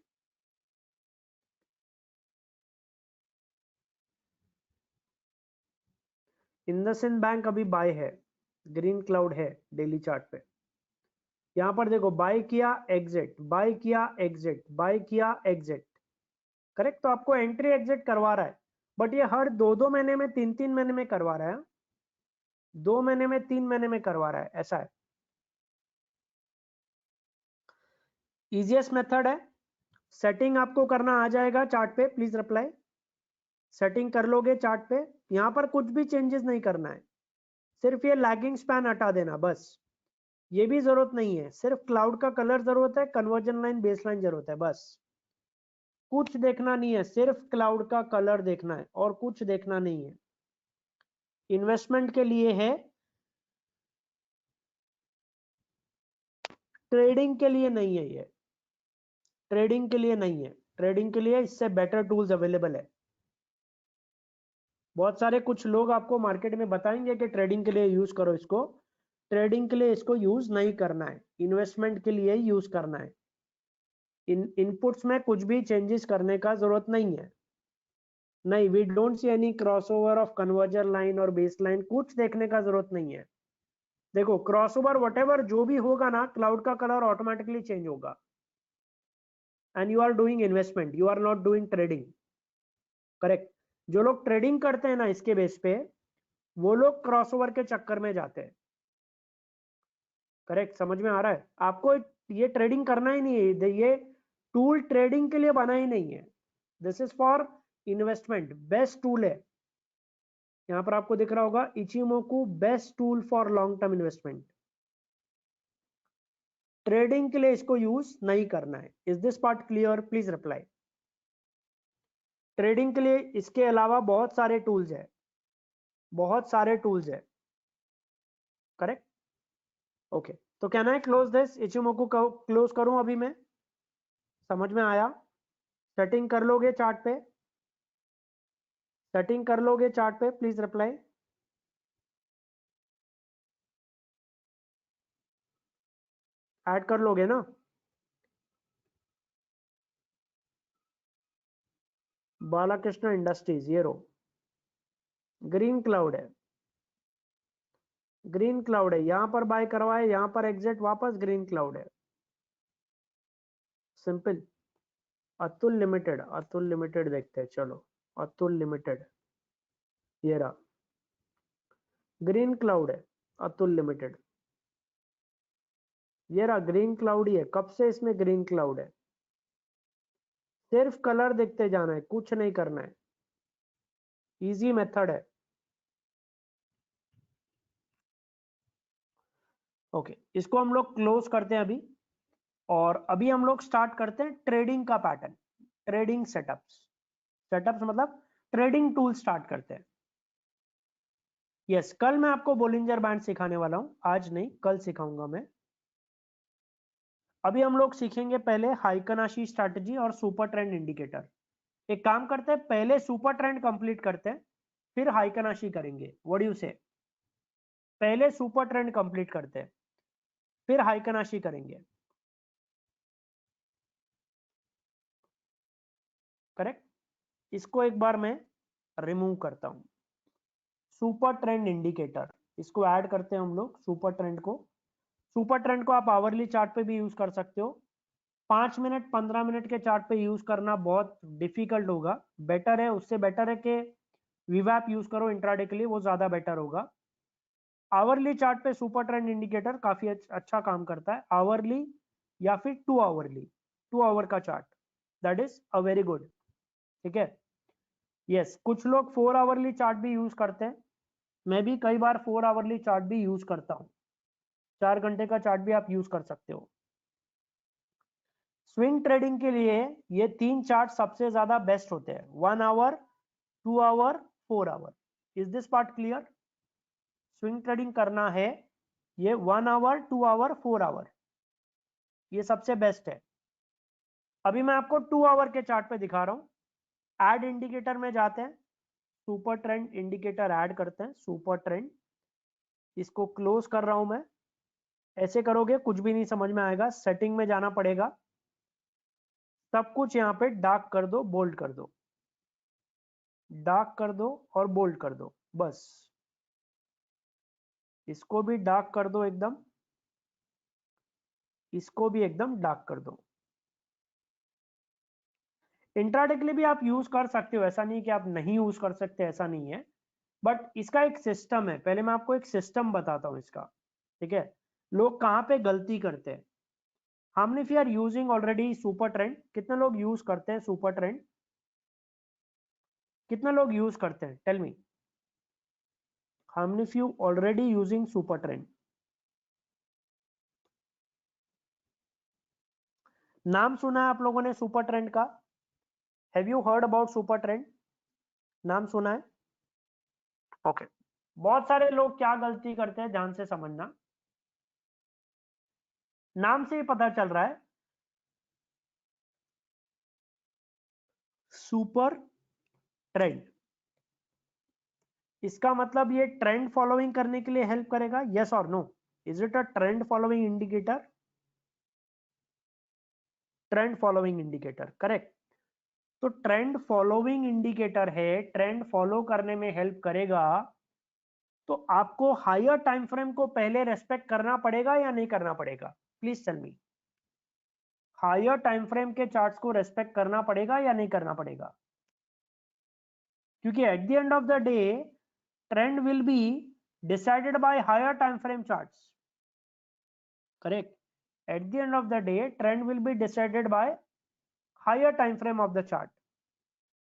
इंडसइंड बैंक अभी बाय है, ग्रीन क्लाउड है डेली चार्ट पे। यहां पर देखो बाय किया एग्जिट, बाय किया एग्जिट, बाय किया एग्जिट, करेक्ट। तो आपको एंट्री एग्जिट करवा रहा है, बट ये हर 2-2 महीने में, 3-3 महीने में करवा रहा है, 2 महीने में, 3 महीने में करवा रहा है, ऐसा है। इजीएस्ट मेथड है। सेटिंग आपको करना आ जाएगा चार्ट पे, प्लीज रिप्लाई। सेटिंग कर लोगे चार्ट पे, यहां पर कुछ भी चेंजेस नहीं करना है, सिर्फ ये लैगिंग स्पैन हटा देना बस। ये भी जरूरत नहीं है, सिर्फ क्लाउड का कलर जरूरत है, कन्वर्जन लाइन, बेस लाइन जरूरत है, बस। कुछ देखना नहीं है, सिर्फ क्लाउड का कलर देखना है और कुछ देखना नहीं है। इन्वेस्टमेंट के लिए है, ट्रेडिंग के लिए नहीं है ये। ट्रेडिंग के लिए नहीं है, ट्रेडिंग के लिए इससे बेटर टूल्स अवेलेबल है। बहुत सारे कुछ लोग आपको मार्केट में बताएंगे कि ट्रेडिंग के लिए यूज करो इसको। ट्रेडिंग के लिए इसको यूज नहीं करना है, इन्वेस्टमेंट के लिए यूज करना है। इनपुट्स में कुछ भी चेंजेस करने का जरूरत नहीं है। नहीं, we don't see any crossover of conversion line और बेस लाइन, कुछ देखने का जरूरत नहीं है। देखो क्रॉसओवर वटेवर जो भी होगा ना, क्लाउड का कलर ऑटोमेटिकली चेंज होगा। And you are doing investment, you are not doing trading, correct. जो लोग ट्रेडिंग करते हैं ना इसके बेस पे, वो लोग क्रॉसओवर के चक्कर में जाते हैं, करेक्ट। समझ में आ रहा है आपको? ये ट्रेडिंग करना ही नहीं है, ये टूल ट्रेडिंग के लिए बना ही नहीं है। This is for investment, best tool है। यहां पर आपको दिख रहा होगा Ichimoku, best tool for long term investment. Trading के लिए इसको यूज नहीं करना है। Is this part clear? Please reply. Trading के लिए इसके अलावा बहुत सारे टूल्स है, बहुत सारे टूल्स है, करेक्ट। ओके, तो कहना है क्लोज दिस इचिमोकू क्लोज करूं अभी मैं? समझ में आया? सेटिंग कर लोगे चार्ट पे? सेटिंग कर लोगे चार्ट पे? Please reply. ऐड कर लोगे ना? बालाकृष्ण इंडस्ट्रीज, ये रो ग्रीन क्लाउड है, ग्रीन क्लाउड है, यहां पर बाय करवाए, यहां पर एग्जिट, वापस ग्रीन क्लाउड है, simple. Atul limited, Atul limited देखते हैं, चलो अतुल लिमिटेड, ये रहा ग्रीन क्लाउड है, अतुल लिमिटेड, ये रहा ग्रीन क्लाउड ही है, कब से इसमें ग्रीन क्लाउड है। सिर्फ कलर देखते जाना है, कुछ नहीं करना है, इजी मेथड है। ओके, इसको हम लोग क्लोज करते हैं अभी, और अभी हम लोग स्टार्ट करते हैं ट्रेडिंग का पैटर्न, ट्रेडिंग सेटअप्स, सेटअप्स मतलब ट्रेडिंग टूल स्टार्ट करते हैं। यस, कल मैं आपको बोलिंजर बैंड सिखाने वाला हूं, आज नहीं कल सिखाऊंगा मैं। अभी हम लोग सीखेंगे पहले हाइकनाशी स्ट्रैटेजी और सुपर ट्रेंड इंडिकेटर। एक काम करते हैं, पहले सुपर ट्रेंड कंप्लीट करते हैं, फिर हाइकनाशी करेंगे, व्हाट डू यू से। पहले सुपर ट्रेंड कंप्लीट करते हैं, फिर हाइकनाशी करेंगे, करेक्ट। इसको एक बार मैं रिमूव करता हूं, सुपर ट्रेंड इंडिकेटर, इसको ऐड करते हैं हम लोग सुपर ट्रेंड को। सुपर ट्रेंड को आप आवरली चार्ट पे भी यूज कर सकते हो, 5 मिनट 15 मिनट के चार्ट पे यूज करना बहुत डिफिकल्ट होगा, बेटर है, उससे बेटर है कि वीवैप यूज करो इंट्राडे के लिए, वो ज्यादा बेटर होगा। आवरली चार्ट पे सुपर ट्रेंड इंडिकेटर काफी अच्छा काम करता है, आवरली या फिर 2 आवरली, 2 आवर का chart, that is a very good, ठीक है। यस, कुछ लोग 4 आवरली चार्ट भी यूज करते हैं, मैं भी कई बार 4 आवरली चार्ट भी यूज करता हूं, 4 घंटे का चार्ट भी आप यूज कर सकते हो। स्विंग ट्रेडिंग के लिए ये 3 चार्ट सबसे ज्यादा बेस्ट होते हैं, 1 hour, 2 hour, 4 hour. Is this part clear? Swing trading करना है, ये 1 आवर, 2 आवर, 4 आवर, ये सबसे बेस्ट है। अभी मैं आपको 2 आवर के चार्ट पे दिखा रहा हूं। ऐड इंडिकेटर में जाते हैं, सुपर ट्रेंड इंडिकेटर ऐड करते हैं, सुपर ट्रेंड, इसको क्लोज कर रहा हूं मैं। ऐसे करोगे कुछ भी नहीं समझ में आएगा, सेटिंग में जाना पड़ेगा, सब कुछ यहाँ पे डार्क कर दो, बोल्ड कर दो, डार्क कर दो और बोल्ड कर दो, बस। इसको भी डार्क कर दो एकदम, इसको भी एकदम डार्क कर दो। इंट्राडे के लिए भी आप यूज कर सकते हो, ऐसा नहीं कि आप नहीं यूज कर सकते, ऐसा नहीं है, बट इसका एक सिस्टम है, पहले मैं आपको एक सिस्टम बताता हूं इसका, ठीक है। लोग कहां पे गलती करते हैं, हम if you are using already super trend, कितने लोग यूज करते हैं सुपर ट्रेंड, कितने लोग यूज करते हैं, टेल मी, हम if you already using super trend, नाम सुना है आप लोगों ने सुपर ट्रेंड का, have you heard about super trend, नाम सुना है? ओके, बहुत सारे लोग क्या गलती करते हैं, ध्यान से समझना, नाम से ही पता चल रहा है, सुपर ट्रेंड, इसका मतलब ये ट्रेंड फॉलोइंग करने के लिए हेल्प करेगा, यस और no? Is it a trend following indicator? Trend following indicator, correct. तो ट्रेंड फॉलोइंग इंडिकेटर है, ट्रेंड फॉलो करने में हेल्प करेगा, तो आपको हायर टाइम फ्रेम को पहले रेस्पेक्ट करना पड़ेगा या नहीं करना पड़ेगा, please tell me. Higher time frame के चार्ट्स को रेस्पेक्ट करना पड़ेगा या नहीं करना पड़ेगा? क्योंकि at the end of the day trend will be decided by higher time frame charts, correct? At the end of the day trend will be decided by higher time frame of the chart।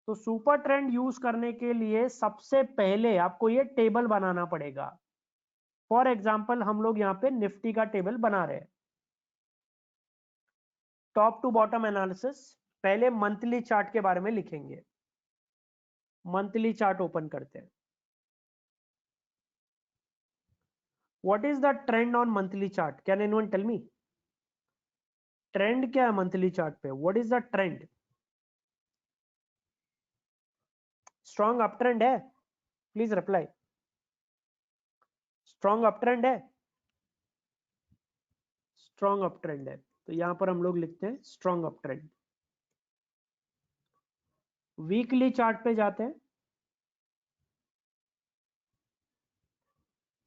तो super trend use करने के लिए सबसे पहले आपको ये table बनाना पड़ेगा। For example हम लोग यहाँ पे निफ्टी का टेबल बना रहे हैं, टॉप टू बॉटम एनालिसिस, पहले मंथली चार्ट के बारे में लिखेंगे, मंथली चार्ट ओपन करते हैं। What is the trend on monthly chart, can anyone tell me? Trend क्या है मंथली चार्ट पे, what is the trend? Strong up trend है, please reply, strong up trend है, स्ट्रॉन्ग अप ट्रेंड है, तो यहां पर हम लोग लिखते हैं strong up trend. Weekly chart पे जाते हैं,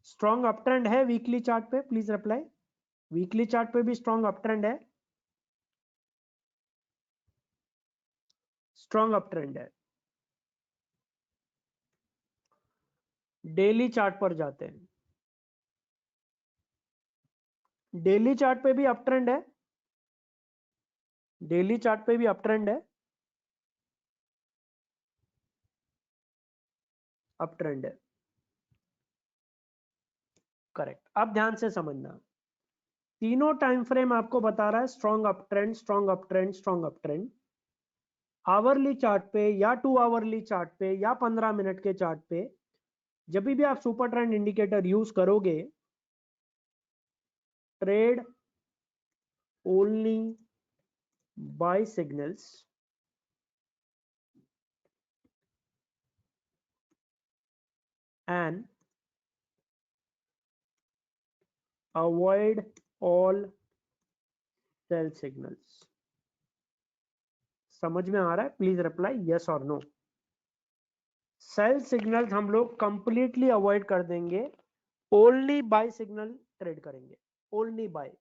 स्ट्रॉन्ग अप ट्रेंड है वीकली चार्ट पे, प्लीज रिप्लाई। वीकली चार्ट पे भी स्ट्रॉन्ग अप ट्रेंड है, स्ट्रॉन्ग अप ट्रेंड है। डेली चार्ट पर जाते हैं, डेली चार्ट पे भी अप ट्रेंड है, डेली चार्ट पे भी अप ट्रेंड है, अप ट्रेंड है, करेक्ट। अब ध्यान से समझना, तीनों टाइम फ्रेम आपको बता रहा है strong up trend, strong up trend, strong up trend. Hourly chart पे या 2 आवरली चार्ट पे या 15 मिनट के चार्ट पे जब भी आप सुपर ट्रेंड इंडिकेटर यूज करोगे, trade only buy signals and avoid all sell signals. समझ में आ रहा है? प्लीज रिप्लाई यस और नो। सेल सिग्नल्स हम लोग कंप्लीटली अवॉइड कर देंगे, ओनली बाय सिग्नल ट्रेड करेंगे, ओनली बाय।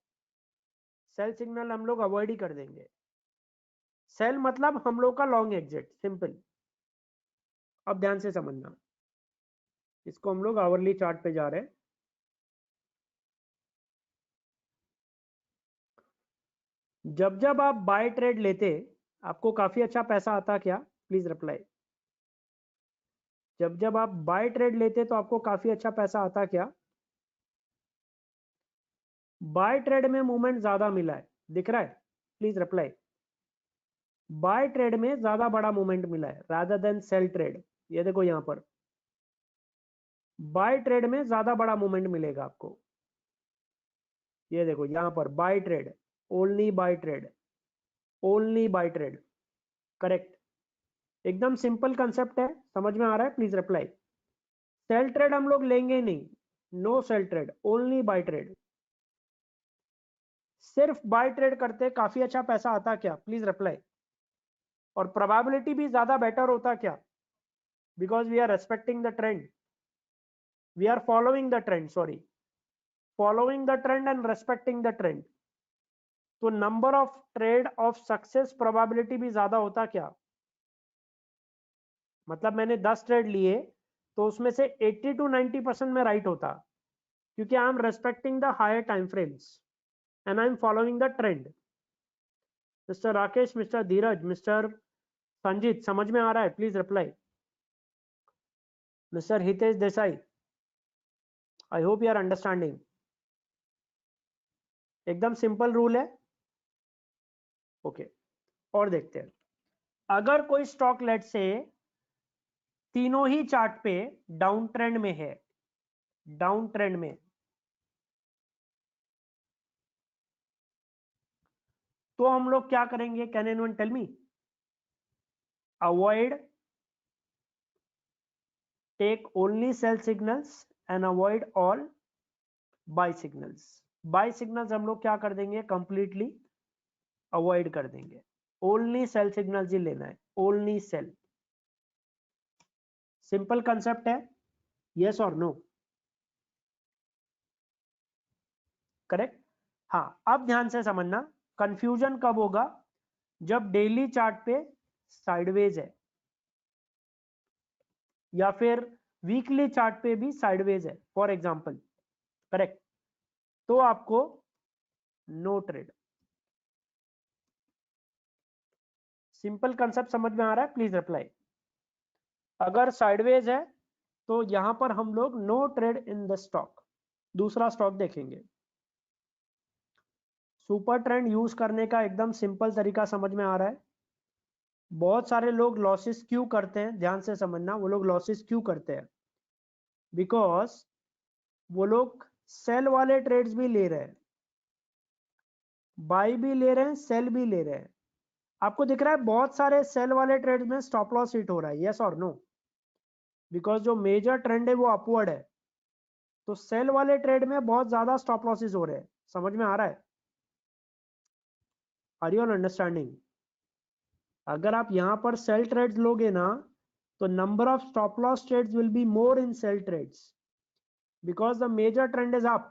सेल सिग्नल हम लोग अवॉइड ही कर देंगे। सेल मतलब हम लोग का लॉन्ग एग्जिट, सिंपल। अब ध्यान से समझना, इसको हम लोग आवरली चार्ट पे जा रहे हैं। जब जब आप बाय ट्रेड लेते आपको काफी अच्छा पैसा आता क्या? Please reply. जब जब आप बाय ट्रेड लेते तो आपको काफी अच्छा पैसा आता क्या? बाय ट्रेड में मूवमेंट ज्यादा मिला है, दिख रहा है? Please reply. बाय ट्रेड में ज्यादा बड़ा मूवमेंट मिला है रादर देन सेल ट्रेड। ये देखो यहां पर बाय ट्रेड में ज्यादा बड़ा मूवमेंट मिलेगा आपको। ये देखो यहां पर buy trade, only buy trade, only buy trade, correct. एकदम सिंपल कंसेप्ट है, समझ में आ रहा है? Please reply. सेल ट्रेड हम लोग लेंगे ही नहीं, no sell trade, only buy trade. सिर्फ बाय ट्रेड करते काफी अच्छा पैसा आता क्या? Please reply. और प्रोबेबिलिटी भी ज्यादा बेटर होता क्या? Because we are respecting the trend, we are following the trend, sorry, following the trend and respecting the trend. तो number of trade of success probability भी ज्यादा होता क्या? मतलब मैंने 10 ट्रेड लिए तो उसमें से 80 to 90% में राइट होता, क्योंकि I am respecting the higher time frames and I am following the trend. Mister Rakesh, mister Dheeraj, mister Sanjeet, समझ में आ रहा है? Please reply. Mister Hitesh Desai, I hope you are understanding. एकदम सिंपल रूल है, ओके। और देखते हैं, अगर कोई स्टॉक लेट से तीनों ही चार्ट पे डाउन ट्रेंड में है, डाउन ट्रेंड में, तो हम लोग क्या करेंगे? Can anyone tell me? Avoid, take only sell signals and avoid all buy signals. Buy signals हम लोग क्या कर देंगे? कंप्लीटली अवॉइड कर देंगे, ओनली सेल सिग्नल्स ही लेना है, ओनली सेल। सिंपल कंसेप्ट है, यस और नो? करेक्ट। हाँ, अब ध्यान से समझना, कंफ्यूजन कब होगा? जब डेली चार्ट पे साइडवेज है या फिर वीकली चार्ट पे भी साइडवेज है, फॉर एग्जांपल, करेक्ट, तो आपको नो ट्रेड। सिंपल कंसेप्ट समझ में आ रहा है? Please reply. अगर साइडवेज है तो यहां पर हम लोग no trade in the stock. दूसरा स्टॉक देखेंगे। सुपर ट्रेंड यूज करने का एकदम सिंपल तरीका समझ में आ रहा है? बहुत सारे लोग लॉसेस क्यों करते हैं, ध्यान से समझना, वो लोग लॉसेस क्यों करते हैं? बिकॉज वो लोग सेल वाले ट्रेड्स भी ले रहे हैं, बाई भी ले रहे हैं, सेल भी ले रहे हैं। आपको दिख रहा है बहुत सारे सेल वाले ट्रेड्स में स्टॉप लॉस हिट हो रहा है, यस और नो? बिकॉज जो मेजर ट्रेंड है वो अपवर्ड है, तो सेल वाले ट्रेड में बहुत ज्यादा स्टॉप लॉसेस हो रहे हैं। समझ में आ रहा है? Are you all understanding? अगर आप यहां पर सेल ट्रेड्स लोगे ना तो number of stop loss trades will be more in sell trades because the major trend is up,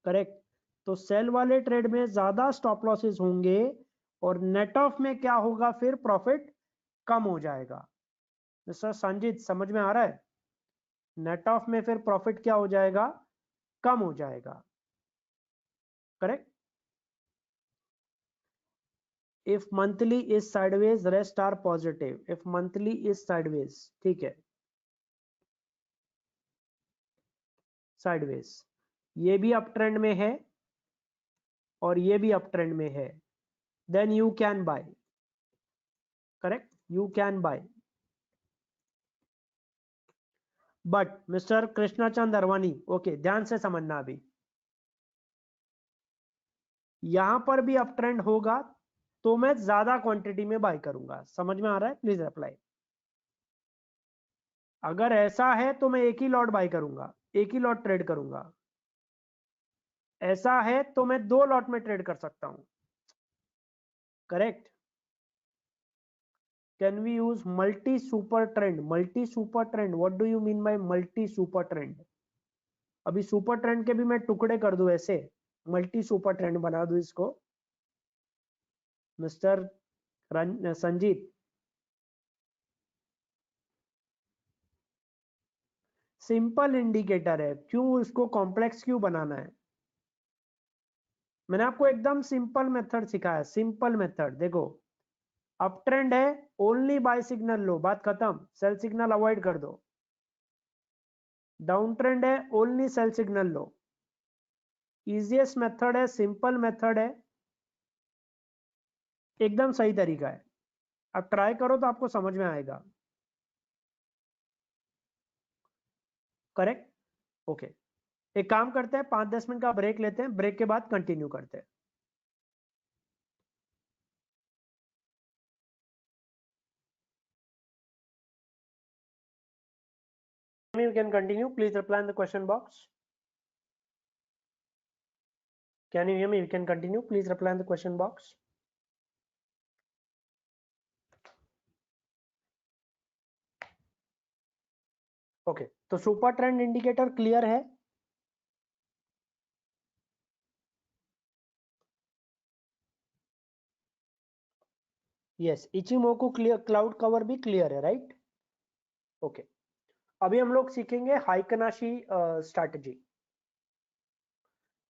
correct. तो सेल वाले ट्रेड में ज्यादा स्टॉप लॉसेस होंगे और नेट ऑफ में क्या होगा, फिर प्रॉफिट कम हो जाएगा। मिस्टर संजीत समझ में आ रहा है? नेट ऑफ में फिर प्रॉफिट क्या हो जाएगा, कम हो जाएगा, correct. If monthly is sideways rest are positive, if monthly is sideways, ठीक है, साइडवेज, ये भी अप ट्रेंड में है और ये भी अप ट्रेंड में है, then you can buy, correct, you can buy. But mister Krishnachand Arwani, okay, ध्यान से समझना, अभी यहां पर भी अप ट्रेंड होगा तो मैं ज्यादा क्वांटिटी में बाय करूंगा, समझ में आ रहा है? Please apply. अगर ऐसा है तो मैं एक ही लॉट बाय करूंगा, एक ही लॉट ट्रेड करूंगा। ऐसा है तो मैं 2 लॉट में ट्रेड कर सकता हूं, correct. Can we use multi super trend? Multi super trend, what do you mean by multi super trend? अभी सुपर ट्रेंड के भी मैं टुकड़े कर दूं, ऐसे मल्टी सुपर ट्रेंड बना दूं इसको, मिस्टर संजीत। सिंपल इंडिकेटर है, क्यों इसको कॉम्प्लेक्स क्यों बनाना है? मैंने आपको एकदम सिंपल मेथड सिखाया, सिंपल मेथड। देखो, अप ट्रेंड है, ओनली बाय सिग्नल लो, बात खत्म, सेल सिग्नल अवॉइड कर दो। डाउन ट्रेंड है, ओनली सेल सिग्नल लो। इजीएस्ट मेथड है, सिंपल मेथड है, एकदम सही तरीका है। अब ट्राई करो तो आपको समझ में आएगा, करेक्ट। ओके, एक काम करते हैं, 5-10 मिनट का ब्रेक लेते हैं, ब्रेक के बाद कंटिन्यू करते हैं। You can continue, please reply in the question box. Can you hear me? You can continue, please reply in the question box. Okay, तो सुपर ट्रेंड इंडिकेटर क्लियर है? Yes, ichimoku clear, cloud cover भी clear है, right? Okay, अभी हम लोग सीखेंगे heikin ashi strategy.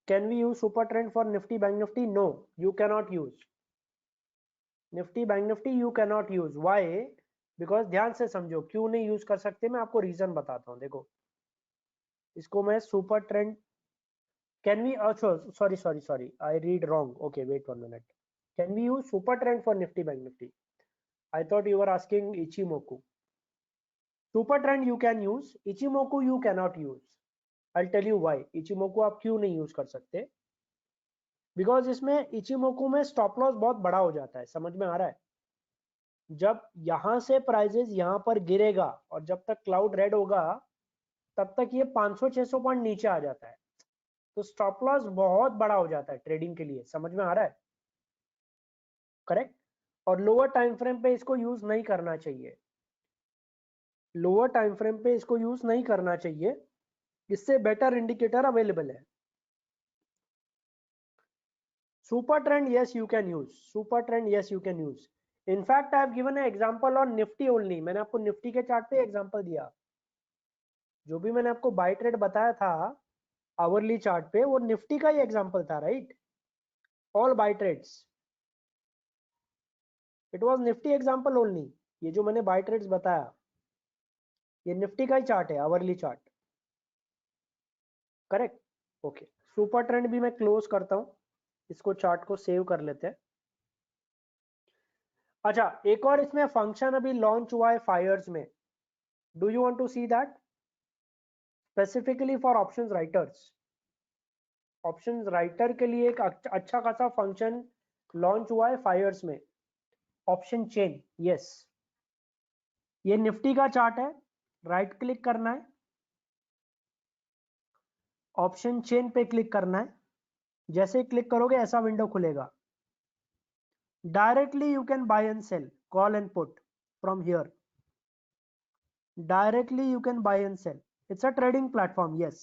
Can we use super trend for Nifty bank Nifty? No, you cannot use Nifty bank Nifty, you cannot use. Why? Because, ध्यान से समझो क्यों नहीं यूज कर सकते, मैं आपको रीजन बताता हूं। देखो, इसको मैं super trend, can we, sorry sorry sorry, I read wrong, okay wait 1 minute. Can we use super trend for Nifty bank Nifty? I thought you were asking Ichimoku. Super trend you can use, Ichimoku you cannot use. I'll tell you why. Ichimoku आप क्यों नहीं use कर सकते? Because इसमें Ichimoku में stop loss बहुत बड़ा हो जाता है, समझ में आ रहा है? जब यहां से प्राइजेस यहां पर गिरेगा और जब तक क्लाउड रेड होगा तब तक ये 500-600 पॉइंट नीचे आ जाता है, तो स्टॉप लॉस बहुत बड़ा हो जाता है ट्रेडिंग के लिए, समझ में आ रहा है? करेक्ट। और लोअर टाइम फ्रेम पे इसको यूज नहीं करना चाहिए, लोअर टाइम फ्रेम पे इसको यूज नहीं करना चाहिए, इससे बेटर इंडिकेटर अवेलेबल है। Super trend, yes you can use super trend, yes you can use. In fact I have given an example on nifty only. मैंने आपको निफ्टी के चार्ट पे एग्जांपल दिया, जो भी मैंने आपको बाय ट्रेड बताया था आवरली चार्ट पे, वो निफ्टी का ही एग्जांपल था, right? All buy trades, it was Nifty example only. ये जो मैंने बाय ट्रेड्स बताया ये निफ्टी का ही चार्ट है, hourly chart, correct. Okay, super trend भी मैं क्लोज करता हूं, इसको चार्ट को सेव कर लेते हैं। अच्छा, एक और इसमें फंक्शन अभी लॉन्च हुआ है फायर्स में, do you want to see that? Specifically for options writers, options writer के लिए एक अच्छा खासा फंक्शन लॉन्च हुआ है फायर्स में, ऑप्शन चेन। यस, ये निफ्टी का चार्ट है, राइट क्लिक करना है, ऑप्शन चेन पे क्लिक करना है, जैसे ही क्लिक करोगे ऐसा विंडो खुलेगा। Directly you can buy and sell, call and put from here. Directly you can buy and sell. It's a trading platform. Yes,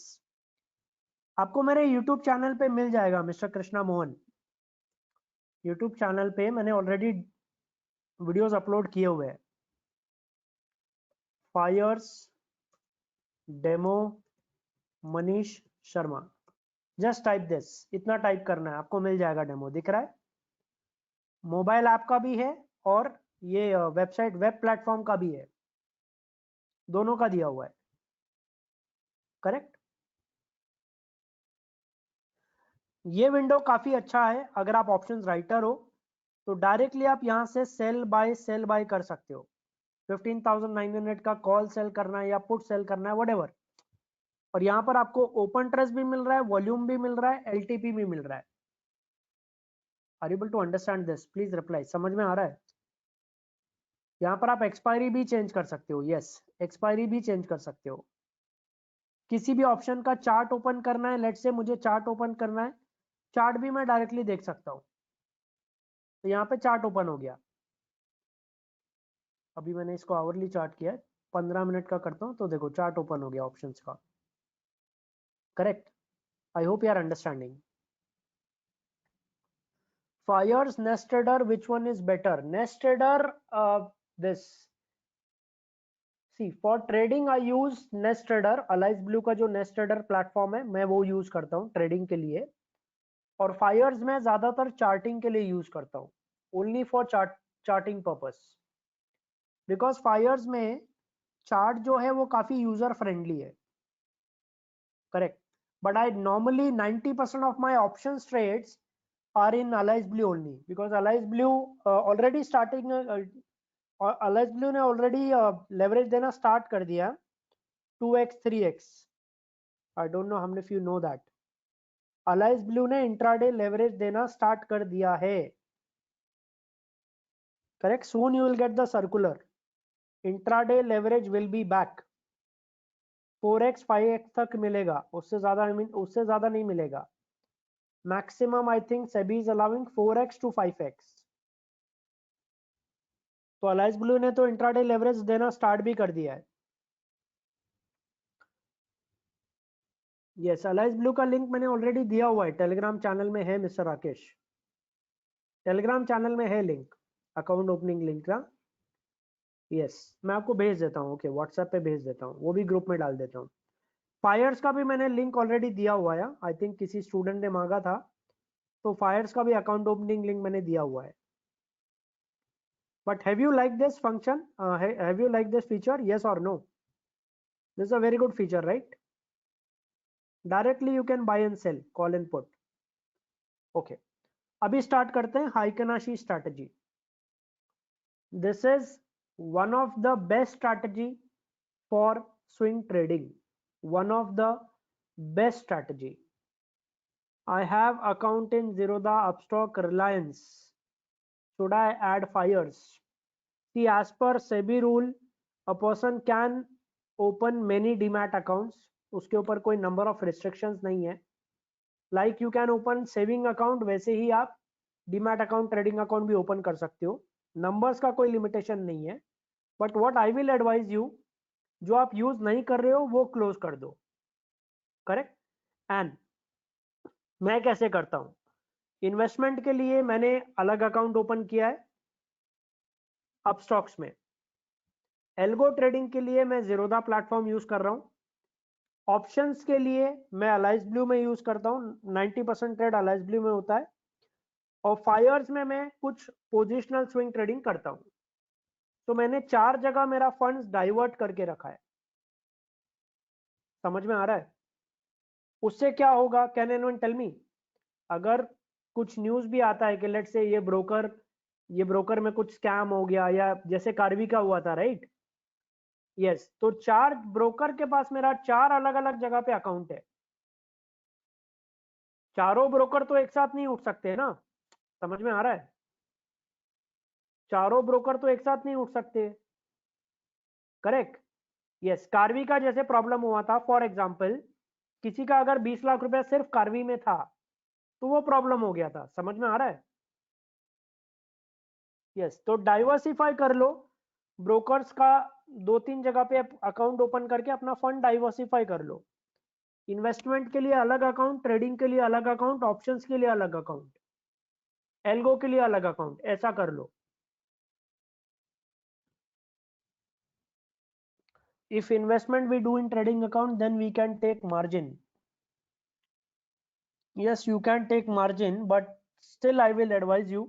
आपको मेरे YouTube चैनल पे मिल जाएगा mister Krishna Mohan. YouTube channel पे मैंने ऑलरेडी वीडियोस अपलोड किए हुए हैं. Fyers demo Manish Sharma. Just type this, इतना टाइप करना है, आपको मिल जाएगा डेमो. दिख रहा है? मोबाइल ऐप का भी है और ये वेबसाइट वेब प्लेटफॉर्म का भी है, दोनों का दिया हुआ है. करेक्ट. ये विंडो काफी अच्छा है. अगर आप ऑप्शंस राइटर हो तो डायरेक्टली आप यहां से सेल बाय कर सकते हो. 15,900 का कॉल सेल करना है या पुट सेल करना है, व्हाटएवर. और यहाँ पर आपको ओपन ट्रस्ट भी मिल रहा है, वॉल्यूम भी मिल रहा है, एलटीपी भी मिल रहा है. Are able to understand this? Please reply. समझ में आ रहा है? यहाँ पर आप एक्सपायरी भी चेंज कर सकते हो. यस, एक्सपायरी भी चेंज कर सकते हो. किसी भी ऑप्शन का चार्ट ओपन करना है, लेट से मुझे चार्ट ओपन करना है, चार्ट भी मैं डायरेक्टली देख सकता हूँ. तो यहाँ पे चार्ट ओपन हो गया. अभी मैंने इसको आवरली चार्ट किया है, 15 मिनट का करता हूँ तो देखो चार्ट ओपन हो गया ऑप्शंस का. Correct. I hope you are understanding. Fires, Nestadder, which one is better? Nestadder, this. See, for trading I use Nestadder. Alice Blue का जो Nestadder प्लेटफॉर्म है मैं वो यूज करता हूँ ट्रेडिंग के लिए. और फायर्स में ज्यादातर चार्टिंग के लिए यूज करता हूँ, only for charting purpose. Because Fyers में चार्ट जो है वो काफी यूजर फ्रेंडली है. Correct. But I normally 90% of my option trades are in Alice Blue only, because Alice Blue already starting Alice Blue ने already leverage देना start कर दिया 2x 3x. I don't know how many of you know that. Alice Blue ने intraday leverage देना start कर दिया है. Correct. Soon you will get the circular. Intraday leverage will be back. 4x 5x तक मिलेगा, उससे ज्यादा नहीं मिलेगा. Maximum I think SEBI is allowing 4x to 5x. तो अलाइस ब्लू ने तो इंट्राडे लेवरेज देना स्टार्ट भी कर दिया है. यस, अलाइस ब्लू का लिंक मैंने ऑलरेडी दिया हुआ है, टेलीग्राम चैनल में है मिस्टर राकेश. टेलीग्राम चैनल में है लिंक, अकाउंट ओपनिंग लिंक का. यस, मैं आपको भेज देता हूँ. ओके, व्हाट्सएप पे भेज देता हूँ, वो भी ग्रुप में डाल देता हूँ. फायर्स का भी मैंने लिंक ऑलरेडी दिया हुआ है. आई थिंक किसी स्टूडेंट ने मांगा था, तो फायर्स का भी अकाउंट ओपनिंग लिंक मैंने दिया हुआ है. But have you like this function? Have you like this feature? Yes और no? This is a very good feature, right? Directly you can buy and sell, call and put. Okay, अभी start करते हैं heikin ashi strategy. This is one of the best strategy for swing trading. One of the best strategy. I have account in Zerodha, Upstock, Reliance. Should I add fires? See, as per SEBI rule, a person can open many demat accounts. उसके ऊपर कोई number of restrictions नहीं है. Like you can open saving account, वैसे ही आप demat account, trading account भी open कर सकते हो. Numbers का कोई limitation नहीं है. But what I will advise you, जो आप यूज नहीं कर रहे हो वो क्लोज कर दो. करेक्ट. एंड मैं कैसे करता हूं? इन्वेस्टमेंट के लिए मैंने अलग अकाउंट ओपन किया है अपस्टॉक्स में. एल्गो ट्रेडिंग के लिए मैं जीरोधा प्लेटफॉर्म यूज कर रहा हूं. ऑप्शंस के लिए मैं अलाइस ब्लू में यूज करता हूं, 90% ट्रेड अलाइस ब्लू में होता है. और फायर्स में मैं कुछ पोजिशनल स्विंग ट्रेडिंग करता हूं. तो मैंने 4 जगह मेरा फंड्स डाइवर्ट करके रखा है. समझ में आ रहा है? उससे क्या होगा? Can anyone tell me? अगर कुछ न्यूज भी आता है कि लेट से ये ब्रोकर में कुछ स्कैम हो गया, या जैसे कार्वी का हुआ था, राइट? यस. तो 4 ब्रोकर के पास मेरा 4 अलग अलग जगह पे अकाउंट है. चारों ब्रोकर तो एक साथ नहीं उठ सकते ना. समझ में आ रहा है? चारों ब्रोकर तो एक साथ नहीं उठ सकते. करेक्ट. यस, कार्वी का जैसे प्रॉब्लम हुआ था, फॉर एग्जाम्पल किसी का अगर 20 लाख रुपया सिर्फ कार्वी में था तो वो प्रॉब्लम हो गया था. समझ में आ रहा है? यस, तो डाइवर्सिफाई कर लो, ब्रोकर्स का 2-3 जगह पे अकाउंट ओपन करके अपना फंड डाइवर्सिफाई कर लो। इन्वेस्टमेंट के लिए अलग अकाउंट, ट्रेडिंग के लिए अलग अकाउंट, ऑप्शंस के लिए अलग अकाउंट, एल्गो के लिए अलग अकाउंट, ऐसा कर लो। If investment we do in trading account, then we can take margin. Yes, you can take margin, but still I will advise you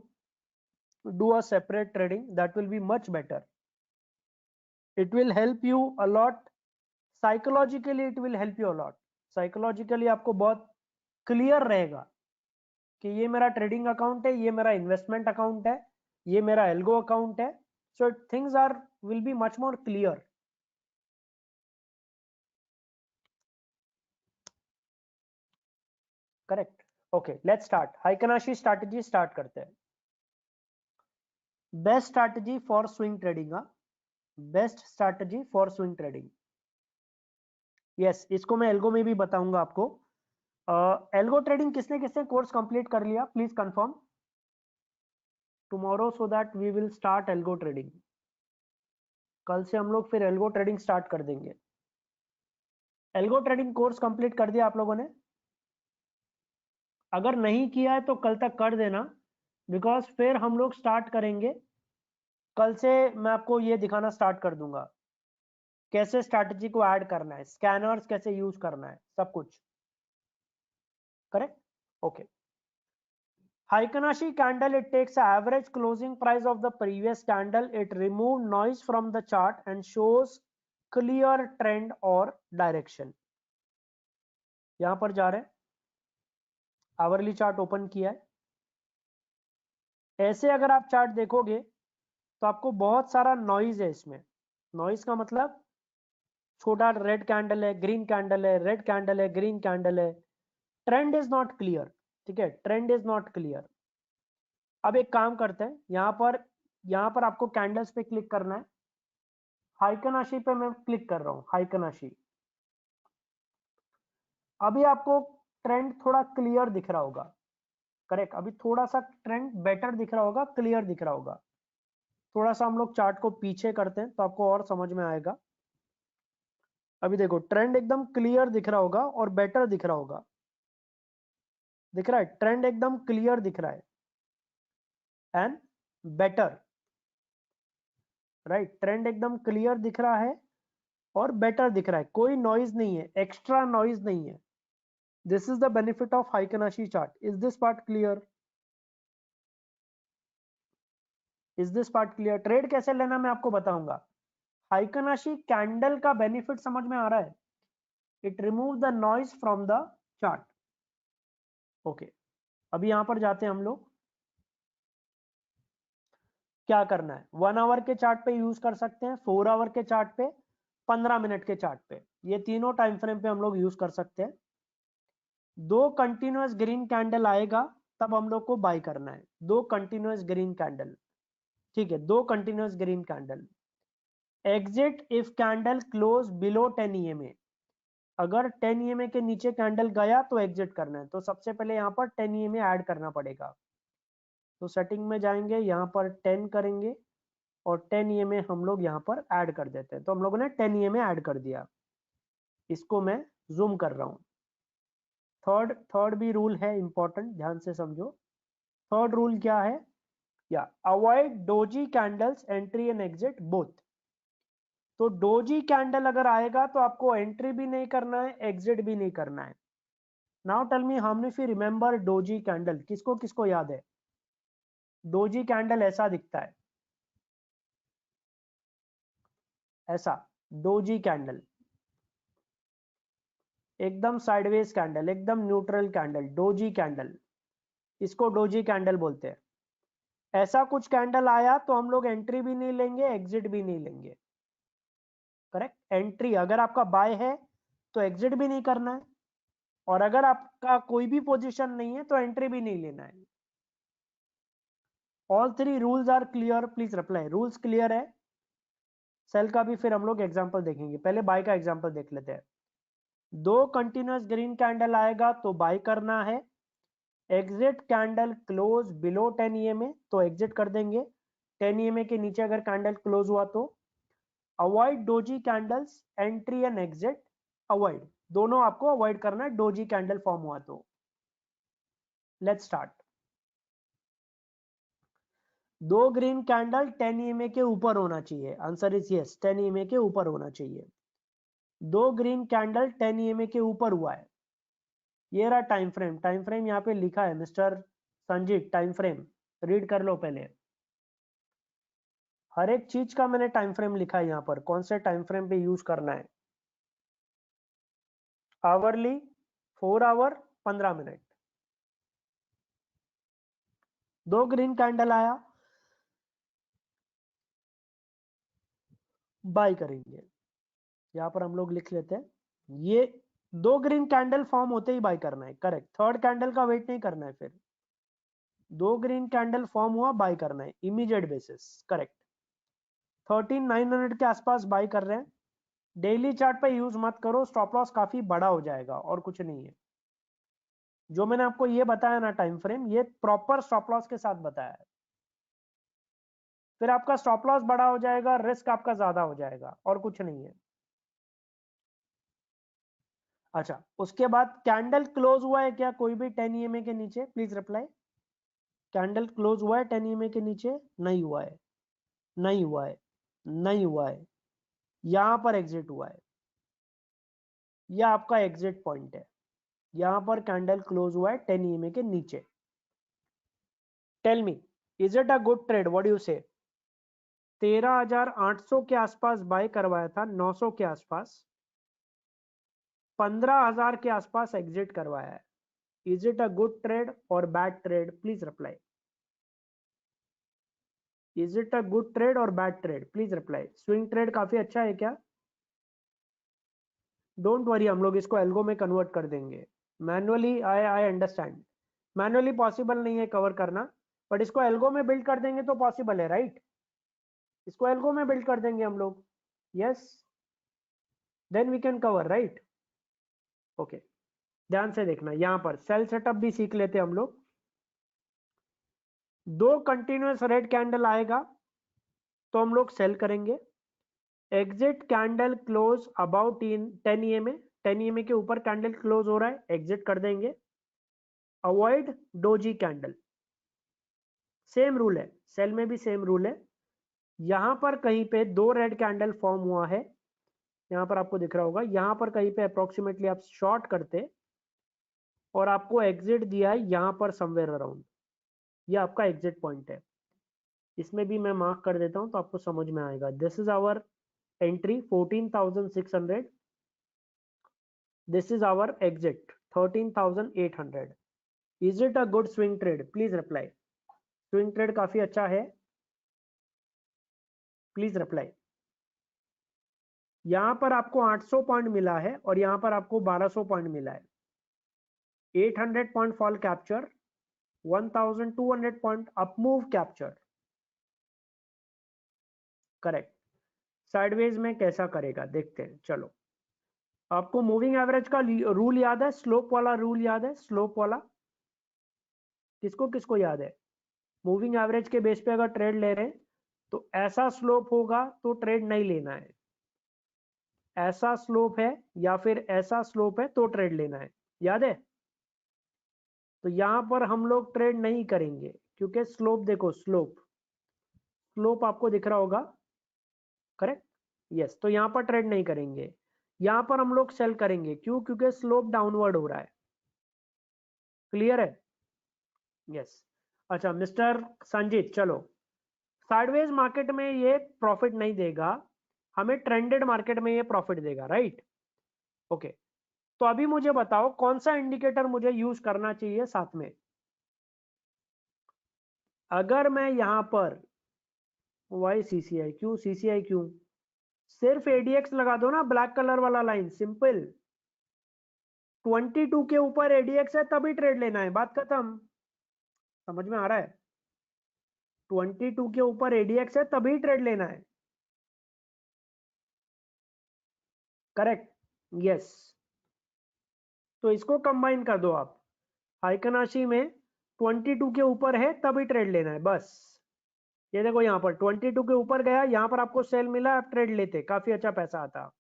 to do a separate trading. That will be much better. It will help you a lot. Psychologically it will help you a lot. Psychologically आपको बहुत clear रहेगा कि ये मेरा trading account है, ये मेरा investment account है, ये मेरा algo account है. So things will be much more clear. Correct. Okay, let's start. Heikenhashi strategy start करते हैं. Best strategy for swing trading. Best strategy for swing trading. Yes, इसको मैं एल्गो में भी बताऊंगा आपको. एल्गो ट्रेडिंग किसने किसने कोर्स कंप्लीट कर लिया, please confirm tomorrow, so that we will start algo trading. कल से हम लोग फिर एल्गो ट्रेडिंग स्टार्ट कर देंगे. एल्गो ट्रेडिंग कोर्स कंप्लीट कर दिया आप लोगों ने? अगर नहीं किया है तो कल तक कर देना, बिकॉज फिर हम लोग स्टार्ट करेंगे. कल से मैं आपको ये दिखाना स्टार्ट कर दूंगा कैसे स्ट्रैटेजी को ऐड करना है, स्कैनर्स कैसे यूज करना है, सब कुछ. Correct. Okay. Heikenhashi candle, it takes the average closing price of the previous candle. It removes noise from the chart and shows clear trend or direction. यहां पर जा रहे हैं, आवरली चार्ट ओपन किया है. ऐसे अगर आप चार्ट देखोगे तो आपको बहुत सारा नॉइज है इसमें. नॉइज का मतलब छोटा रेड कैंडल है, ग्रीन कैंडल है, रेड कैंडल है, ग्रीन कैंडल है. Trend is not clear. ठीक है, ट्रेंड इज नॉट क्लियर. अब एक काम करते हैं, यहां पर आपको कैंडल्स पे क्लिक करना है. हाइकनाशी पे मैं क्लिक कर रहा हूं, हाइकनाशी. अभी आपको ट्रेंड थोड़ा क्लियर दिख रहा होगा. करेक्ट, अभी थोड़ा सा ट्रेंड बेटर दिख रहा होगा, क्लियर दिख रहा होगा. थोड़ा सा हम लोग चार्ट को पीछे करते हैं तो आपको और समझ में आएगा. अभी देखो ट्रेंड एकदम क्लियर दिख रहा होगा और बेटर दिख रहा होगा. दिख रहा है, ट्रेंड एकदम क्लियर दिख रहा है एंड बेटर. राइट, ट्रेंड एकदम क्लियर दिख रहा है और बेटर दिख रहा है. कोई नॉइज नहीं है, एक्स्ट्रा नॉइज नहीं है. This is the benefit of heikin ashi chart. Is this part clear? Is this part clear? Trade कैसे लेना मैं आपको बताऊंगा. हाइकनाशी कैंडल का बेनिफिट समझ में आ रहा है. It remove the noise from the chart. Okay, अभी यहां पर जाते हैं हम लोग. क्या करना है, 1 आवर के चार्ट पे यूज कर सकते हैं, 4 आवर के चार्ट पे, 15 मिनट के चार्ट पे. ये तीनों टाइम फ्रेम पे हम लोग यूज कर सकते हैं. 2 कंटिन्यूअस ग्रीन कैंडल आएगा तब हम लोग को बाय करना है. 2 कंटिन्यूअस ग्रीन कैंडल. ठीक है, 2 continuous green candle. Exit if candle close below 10 EMA. अगर 10 EMA के नीचे कैंडल गया तो एग्जिट करना है. तो सबसे पहले यहाँ पर 10 EMA ऐड करना पड़ेगा. तो सेटिंग में जाएंगे, यहाँ पर 10 करेंगे और 10 EMA हम लोग यहाँ पर ऐड कर देते हैं. तो हम लोगों ने 10 EMA ऐड कर दिया. इसको मैं जूम कर रहा हूँ. थर्ड भी रूल है इंपॉर्टेंट, ध्यान से समझो. थर्ड रूल क्या है? या avoid doji candles entry and exit both. तो डोजी कैंडल अगर आएगा तो आपको एंट्री भी नहीं करना है, एग्जिट भी नहीं करना है. Now tell me how many of you remember doji candle. किसको किसको याद है? डोजी कैंडल ऐसा दिखता है, ऐसा. डोजी कैंडल एकदम साइडवेज कैंडल, एकदम न्यूट्रल कैंडल, डोजी कैंडल. इसको डोजी कैंडल बोलते हैं. ऐसा कुछ कैंडल आया तो हम लोग एंट्री भी नहीं लेंगे, एग्जिट भी नहीं लेंगे. करेक्ट. एंट्री अगर आपका बाय है तो एग्जिट भी नहीं करना है, और अगर आपका कोई भी पोजीशन नहीं है तो एंट्री भी नहीं लेना है. All 3 rules are clear, please reply. Rules clear है? सेल का भी फिर हम लोग एग्जांपल देखेंगे, पहले बाय का एग्जांपल देख लेते हैं. 2 कंटिन्यूअस ग्रीन कैंडल आएगा तो बाय करना है. Exit candle close below 10 EMA तो एग्जिट कर देंगे. 10 EMA के नीचे अगर कैंडल क्लोज हुआ तो avoid doji candles, entry and exit, avoid, दोनों आपको अवॉइड करना है डोजी कैंडल फॉर्म हुआ तो। Let's start. दो ग्रीन कैंडल 10 EMA के ऊपर होना चाहिए, आंसर इज यस, 10 EMA के ऊपर होना चाहिए। दो ग्रीन कैंडल 10 EMA के ऊपर हुआ है, ये रहा टाइम फ्रेम, टाइम फ्रेम यहाँ पे लिखा है mister Sanjeet, time frame read कर लो पहले, हर एक चीज का मैंने टाइम फ्रेम लिखा है यहाँ पर, कौन से टाइम फ्रेम पे यूज करना है। Hourly, 4 hour, 15 minute. दो ग्रीन कैंडल आया, बाय करेंगे, यहाँ पर हम लोग लिख लेते हैं, ये दो ग्रीन कैंडल फॉर्म होते ही बाय करना है, करेक्ट। थर्ड कैंडल का वेट नहीं करना है, फिर दो ग्रीन कैंडल फॉर्म हुआ, बाय करना है इमीडिएट बेसिस, करेक्ट। 13,900 के आसपास बाय कर रहे हैं, डेली चार्ट पे यूज मत करो, स्टॉप लॉस काफी बड़ा हो जाएगा और कुछ नहीं है। जो मैंने आपको ये बताया ना टाइम फ्रेम, ये प्रॉपर स्टॉप लॉस के साथ बताया है, फिर आपका स्टॉप लॉस बड़ा हो जाएगा, रिस्क आपका ज्यादा हो जाएगा और कुछ नहीं है। अच्छा, उसके बाद कैंडल क्लोज हुआ है क्या कोई भी 10 EMA के नीचे, प्लीज रिप्लाई। कैंडल क्लोज हुआ है 10 EMA के नीचे, नहीं हुआ है, नहीं हुआ है, नहीं हुआ है, यहां पर एग्जिट हुआ है, यह आपका एग्जिट पॉइंट है, यहां पर कैंडल क्लोज हुआ है 10 EMA के नीचे। Tell me, is it a good trade, what do you say. 13,800 के आसपास बाय करवाया था, 900 के आसपास, 15,000 के आसपास एग्जिट करवाया है, is it a good trade और bad trade, please reply. Is it a good trade और bad trade, please reply. Swing trade काफी अच्छा है क्या, डोंट वरी, हम लोग इसको एल्गो में कन्वर्ट कर देंगे manually, I I understand, manually possible नहीं है कवर करना, बट इसको एल्गो में बिल्ड कर देंगे तो पॉसिबल है, राइट। इसको एल्गो में बिल्ड कर देंगे हम लोग, yes, then we can cover, right. Okay, ध्यान से देखना, यहां पर सेल सेटअप भी सीख लेते हम लोग। दो कंटिन्यूअस रेड कैंडल आएगा तो हम लोग सेल करेंगे, exit candle close about in 10 EMA, 10 EMA के ऊपर कैंडल क्लोज हो रहा है, एग्जिट कर देंगे। Avoid doji candle, same rule है, सेल में भी सेम रूल है। यहां पर कहीं पे दो रेड कैंडल फॉर्म हुआ है, यहां पर आपको दिख रहा होगा, यहां पर कहीं पे अप्रोक्सीमेटली आप शॉर्ट करते और आपको एग्जिट दिया है यहां पर समवेयर अराउंड, ये आपका एग्जिट पॉइंट है। इसमें भी मैं मार्क कर देता हूं तो आपको समझ में आएगा। This is our entry 14,600, this is our exit 13,800। Is it a good swing trade, please reply. Swing trade काफी अच्छा है, प्लीज रिप्लाई। यहां पर आपको 800 पॉइंट मिला है और यहां पर आपको 1200 पॉइंट मिला है, 800 point fall capture, 1,200 point up move capture, correct. Sideways में कैसा करेगा देखते हैं, चलो। आपको मूविंग एवरेज का रूल याद है, स्लोप वाला रूल याद है, स्लोप वाला, किसको किसको याद है। मूविंग एवरेज के बेस पे अगर ट्रेड ले रहे हैं तो ऐसा स्लोप होगा तो ट्रेड नहीं लेना है, ऐसा स्लोप है या फिर ऐसा स्लोप है तो ट्रेड लेना है, याद है। तो यहां पर हम लोग ट्रेड नहीं करेंगे क्योंकि स्लोप देखो, स्लोप स्लोप आपको दिख रहा होगा, करेक्ट, यस। तो यहां पर ट्रेड नहीं करेंगे, यहां पर हम लोग सेल करेंगे, क्यों, क्योंकि स्लोप डाउनवर्ड हो रहा है, क्लियर है, यस। अच्छा मिस्टर संजीत, चलो, साइडवेज मार्केट में ये प्रॉफिट नहीं देगा, हमें ट्रेंडेड मार्केट में ये प्रॉफिट देगा, राइट। ओके, तो अभी मुझे बताओ कौन सा इंडिकेटर मुझे यूज करना चाहिए साथ में। अगर मैं यहां पर वाई सीसीआई, क्यों सीसीआई, क्यों, सिर्फ एडीएक्स लगा दो ना, ब्लैक कलर वाला लाइन, सिंपल। 22 के ऊपर एडीएक्स है तभी ट्रेड लेना है, बात खत्म, समझ में आ रहा है। 22 के ऊपर एडीएक्स है तभी ट्रेड लेना है, करेक्ट, यस। तो इसको कंबाइन कर दो आप, हाइकनाशी में 22 के ऊपर है तभी ट्रेड लेना है, बस। ये देखो यहाँ पर 22 के ऊपर गया, यहाँ पर आपको सेल मिला, आप ट्रेड लेते, काफी अच्छा पैसा आता।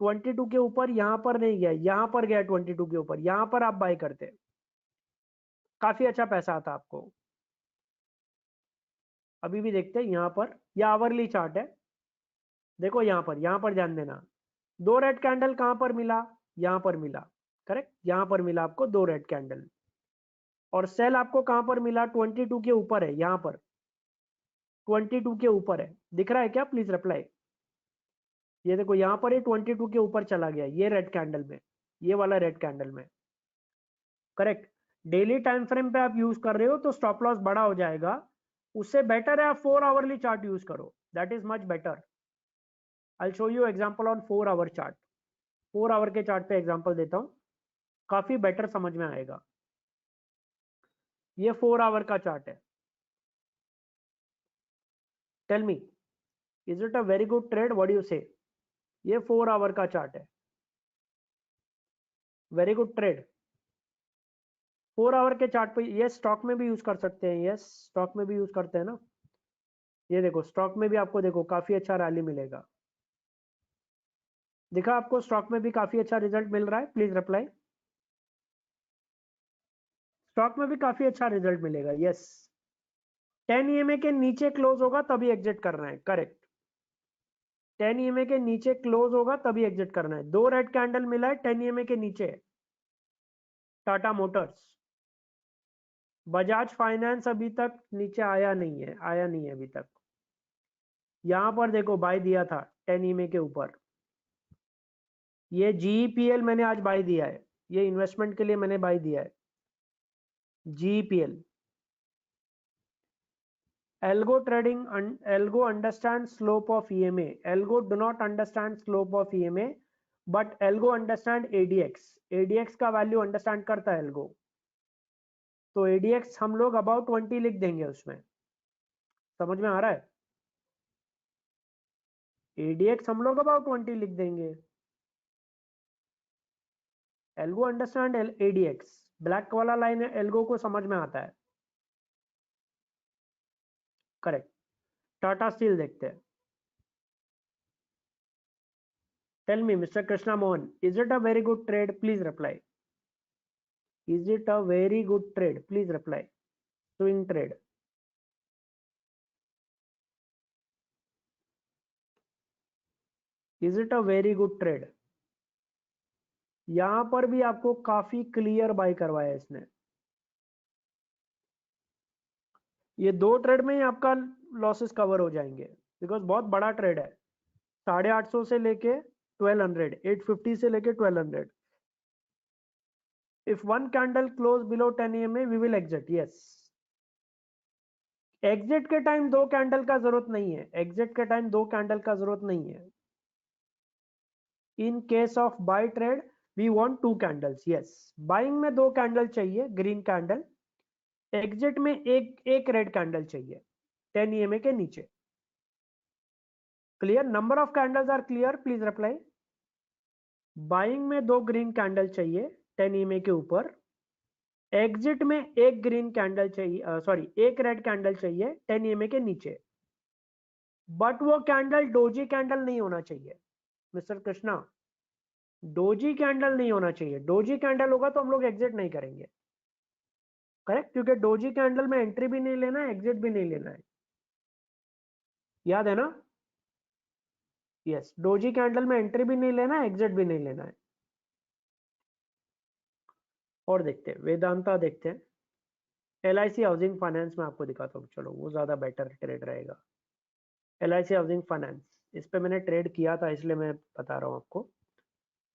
22 के ऊपर यहाँ पर नहीं गया, यहाँ पर गया 22 के ऊपर, यहाँ पर आप बाय करते, काफी अच्छा पैसा आता आपको। अभी भी देखते हैं यहाँ पर, यह आवरली चार्ट है, देखो यहाँ पर ध्यान देना, दो रेड कैंडल कहां पर मिला, यहां पर मिला, करेक्ट, यहां पर मिला आपको दो रेड कैंडल। और सेल आपको कहां पर मिला, 22 के ऊपर है, यहां पर 22 के ऊपर है, दिख रहा है क्या, प्लीज रिप्लाई। ये देखो यहाँ पर ये 22 के ऊपर चला गया, ये रेड कैंडल में, ये वाला रेड कैंडल में, करेक्ट। डेली टाइम फ्रेम पे आप यूज कर रहे हो तो स्टॉप लॉस बड़ा हो जाएगा, उससे बेटर है आप 4 आवरली चार्ट यूज करो, that is much better. I show you example on 4 hour chart, 4 hour के चार्ट पे एग्जांपल देता हूं, काफी बेटर समझ में आएगा। ये 4 आवर का चार्ट है, tell me is it a very good trade, what do you say. ये 4 आवर का चार्ट है, वेरी गुड ट्रेड। 4 आवर के चार्ट पे ये स्टॉक में भी यूज कर सकते हैं, यस स्टॉक में भी यूज करते हैं ना। ये देखो स्टॉक में भी आपको देखो काफी अच्छा रैली मिलेगा, दिखा आपको स्टॉक में भी काफी अच्छा रिजल्ट मिल रहा है, प्लीज रिप्लाई। स्टॉक में भी काफी अच्छा रिजल्ट मिलेगा, यस। 10 EMA के नीचे क्लोज होगा तभी एग्जिट करना है, करेक्ट। 10 EMA के नीचे क्लोज होगा तभी एग्जिट करना है, दो रेड कैंडल मिला है 10 EMA के नीचे। टाटा मोटर्स, बजाज फाइनेंस अभी तक नीचे आया नहीं है, आया नहीं है अभी तक। यहां पर देखो बाय दिया था 10 EMA के ऊपर, ये GEPL मैंने आज बाय दिया है, ये इन्वेस्टमेंट के लिए मैंने बाय दिया है GEPL। Algo trading algo understands slope of EMA, algo do not understand slope of EMA, but algo understand ADX, ADX का वैल्यू अंडरस्टैंड करता है algo, तो ADX हम लोग अबाउट 20 लिख देंगे उसमें, समझ में आ रहा है। ADX हम लोग अबाउट 20 लिख देंगे, algo understand ADX, ब्लैक वाला लाइन है algo को समझ में आता है, करेक्ट। टाटा स्टील देखते हैं, tell me mister Krishna Mohan, is it a very good trade, please reply. Is it a very good trade, please reply। Swing trade, is it a very good trade। यहां पर भी आपको काफी क्लियर बाय करवाया है इसने, ये दो ट्रेड में ही आपका लॉसेस कवर हो जाएंगे, बिकॉज बहुत बड़ा ट्रेड है, 850 से लेके 1200, 850 से लेके 1200। If one candle close below 10 EMA we will exit, yes. Exit के टाइम दो कैंडल का जरूरत नहीं है, एग्जिट के टाइम दो कैंडल का जरूरत नहीं है। In case of buy trade we want 2 candles, yes. Buying में 2 कैंडल चाहिए ग्रीन कैंडल, एग्जिट में एक रेड कैंडल चाहिए 10 EMA के नीचे। Clear, number of candles are clear, please reply. Buying में 2 ग्रीन कैंडल चाहिए 10 EMA के ऊपर, एग्जिट में एक ग्रीन कैंडल चाहिए, सॉरी एक रेड कैंडल चाहिए 10 EMA के नीचे, बट वो कैंडल डोजी कैंडल नहीं होना चाहिए मिस्टर कृष्णा, डोजी कैंडल नहीं होना चाहिए, डोजी कैंडल होगा तो हम लोग एग्जिट नहीं करेंगे, करेक्ट, क्योंकि डोजी कैंडल में एंट्री भी नहीं लेना है, एग्जिट भी नहीं लेना है, याद है ना। यस, डोजी कैंडल में एंट्री भी नहीं लेना है, एग्जिट भी नहीं लेना है। और देखते हैं वेदांता, देखते हैं LIC हाउसिंग फाइनेंस में आपको दिखाता हूँ, चलो वो ज्यादा बेटर ट्रेड रहेगा। LIC हाउसिंग फाइनेंस, इस पे मैंने ट्रेड किया था इसलिए मैं बता रहा हूँ आपको।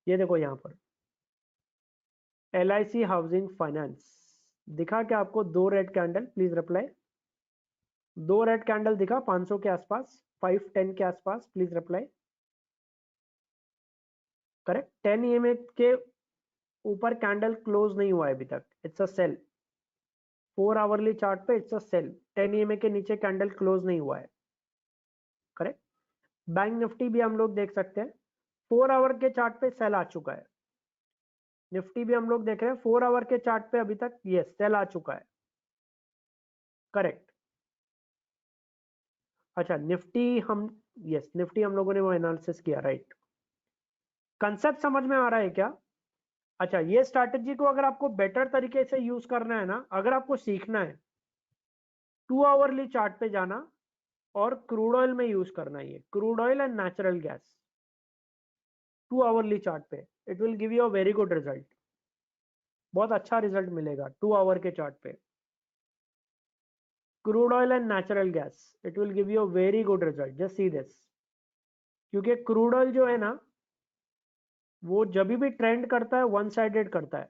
ये देखो यहाँ पर LIC हाउसिंग फाइनेंस दिखा क्या आपको, दो रेड कैंडल, प्लीज रिप्लाई। दो रेड कैंडल दिखा 500 के आसपास, 510 के आसपास, प्लीज रिप्लाई। करेक्ट, 10 EMA के ऊपर कैंडल क्लोज नहीं हुआ है अभी तक, it's a sell. 4 hourly chart पे इट्स अ सेल, 10 EMA के नीचे कैंडल क्लोज नहीं हुआ है, करेक्ट। बैंक निफ्टी भी हम लोग देख सकते हैं, 4 आवर के चार्ट पे सेल आ चुका है। निफ्टी भी हम लोग देख रहे हैं 4 आवर के चार्ट पे अभी तक ये सेल आ चुका है, करेक्ट। अच्छा निफ्टी हम, यस निफ्टी हम लोगों ने वो एनालिसिस किया, राइट। कंसेप्ट समझ में आ रहा है क्या? अच्छा ये स्ट्रैटेजी को अगर आपको बेटर तरीके से यूज करना है ना, अगर आपको सीखना है, 2 आवरली चार्ट पे जाना और क्रूड ऑयल में यूज करना है, ये crude oil and natural gas 2 hourly chart पे, it will give you a very good result. बहुत अच्छा रिजल्ट मिलेगा 2 आवर के चार्ट पे। Crude oil and natural gas, it will give you a very good result, just see this. क्योंकि crude oil जो है ना, वो जब भी ट्रेंड करता है वन साइडेड करता है,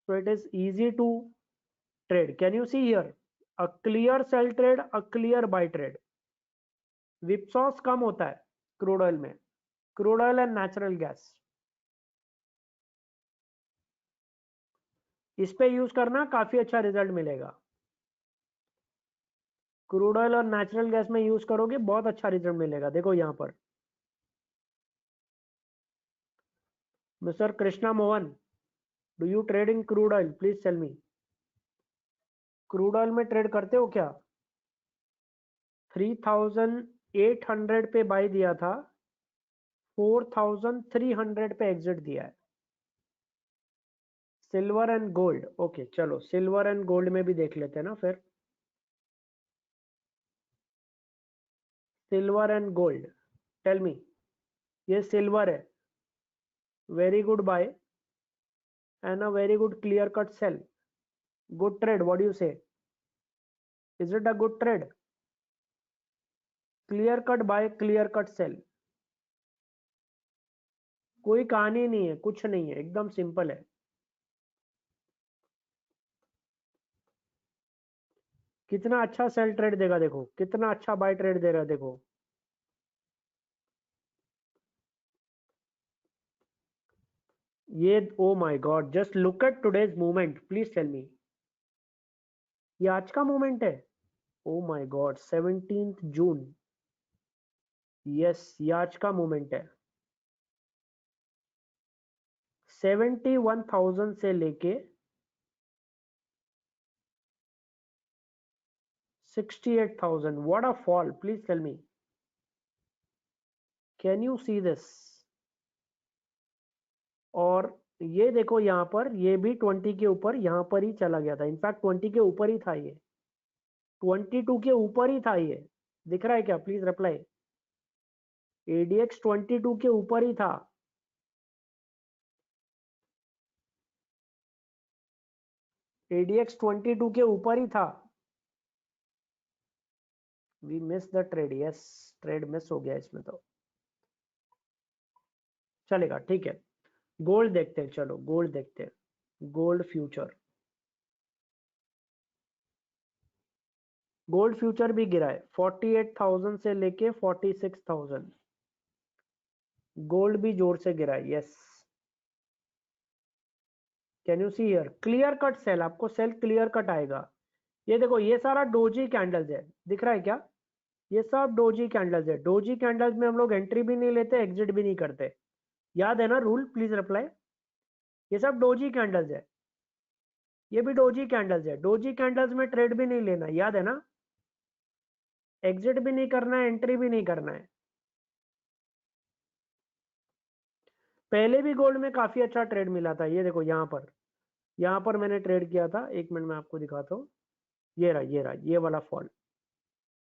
so it is easy to trade. Can you see here a clear sell trade, a clear buy trade? विप्सॉस कम होता है क्रूड ऑयल में, crude oil and natural gas, इस पे यूज करना काफी अच्छा रिजल्ट मिलेगा। क्रूड ऑयल और नेचुरल गैस में यूज करोगे बहुत अच्छा रिजल्ट मिलेगा। देखो यहां पर mister Krishna Mohan, do you trade in crude oil? Please tell me, crude oil में ट्रेड करते हो क्या? 3800 पे बाई दिया था, 4300 पे एग्जिट दिया है। सिल्वर एंड गोल्ड, ओके चलो सिल्वर एंड गोल्ड में भी देख लेते हैं ना फिर। Silver and gold, tell me, ये सिल्वर है, very good buy and a very good clear cut sell, good trade, what do you say? Is it a good trade? Clear cut buy, clear cut sell, कोई कहानी नहीं है, कुछ नहीं है, एकदम सिंपल है। कितना अच्छा सेल ट्रेड देगा देखो, कितना अच्छा बाय ट्रेड दे रहा है देखो। ये oh my god, just look at today's movement, please tell me, ये आज का मूवमेंट है? Oh my god, 17 June, yes ये आज का मूवमेंट है। 71,000 से लेके 68,000, what a fall, please tell me, can you see this? और ये देखो यहाँ पर, ये भी 20 के ऊपर यहाँ पर ही चला गया था, इनफैक्ट 20 के ऊपर ही था ये, 22 के ऊपर ही था ये, दिख रहा है क्या? Please reply. एडीएक्स 22 के ऊपर ही था, एडीएक्स 22 के ऊपर ही था। We miss the trade, yes trade miss हो गया इसमें तो, चलेगा ठीक है। गोल्ड देखते हैं, चलो गोल्ड देखते हैं, गोल्ड फ्यूचर, गोल्ड फ्यूचर भी गिरा है 48,000 से लेके 46,000, गोल्ड भी जोर से गिरा है, yes. Can you see here clear cut sell, आपको सेल क्लियर कट आएगा। ये देखो ये सारा डोजी कैंडल्स है, दिख रहा है क्या? ये सब डोजी कैंडल्स है, डोजी कैंडल्स में हम लोग एंट्री भी नहीं लेते, एग्जिट भी नहीं करते, याद है ना रूल? Please reply. ये सब डोजी कैंडल्स है, ये भी डोजी कैंडल्स है, डोजी कैंडल्स में ट्रेड भी नहीं लेना, याद है ना? एग्जिट भी नहीं करना है, एंट्री भी नहीं करना है। पहले भी गोल्ड में काफी अच्छा ट्रेड मिला था, ये देखो यहाँ पर मैंने ट्रेड किया था, एक मिनट में आपको दिखाता हूँ, ये रहा ये वाला फॉल,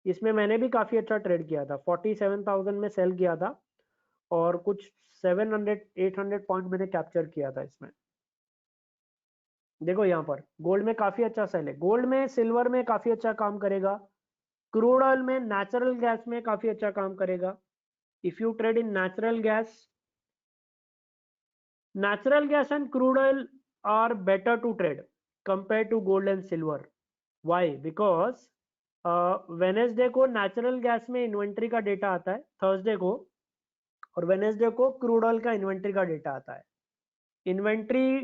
इसमें मैंने भी काफी अच्छा ट्रेड किया था, 47,000 में सेल किया था और कुछ 700-800 पॉइंट मैंने कैप्चर किया था इसमें। देखो यहाँ पर गोल्ड में काफी अच्छा सेल है, गोल्ड में सिल्वर में काफी अच्छा काम करेगा, क्रूड ऑयल में नेचुरल गैस में काफी अच्छा काम करेगा। If you trade in natural gas and crude oil are better to trade compared to gold and silver. Why? Because Wednesday को नेचुरल गैस में इन्वेंट्री का डेटा आता है, थर्सडे को, और वेनेसडे को क्रूड ऑयल का इन्वेंट्री का डेटा आता है। Inventory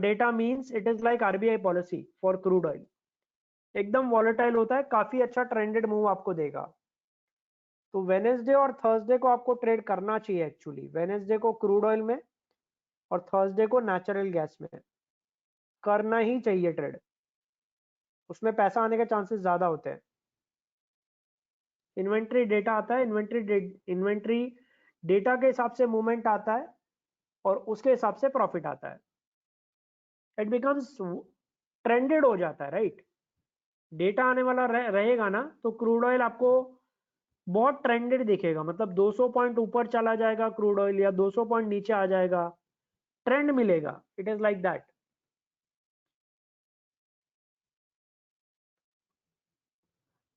data means it is like RBI policy for crude oil, एकदम वॉलेटाइल होता है, काफी अच्छा ट्रेंडेड मूव आपको देगा। तो वेनेसडे और थर्सडे को आपको ट्रेड करना चाहिए एक्चुअली, वेनेसडे को क्रूड ऑयल में और थर्सडे को नेचुरल गैस में करना ही चाहिए ट्रेड, उसमें पैसा आने के चांसेस ज्यादा होते हैं। इन्वेंट्री डेटा आता है, इन्वेंट्री डेटा के हिसाब से मूवमेंट आता है और उसके हिसाब से प्रॉफिट आता है। इट बिकम्स ट्रेंडेड हो जाता है, राइट। डेटा आने वाला रहेगा ना, तो क्रूड ऑयल आपको बहुत ट्रेंडेड दिखेगा, मतलब 200 पॉइंट ऊपर चला जाएगा क्रूड ऑयल या 200 पॉइंट नीचे आ जाएगा, ट्रेंड मिलेगा। It is like that.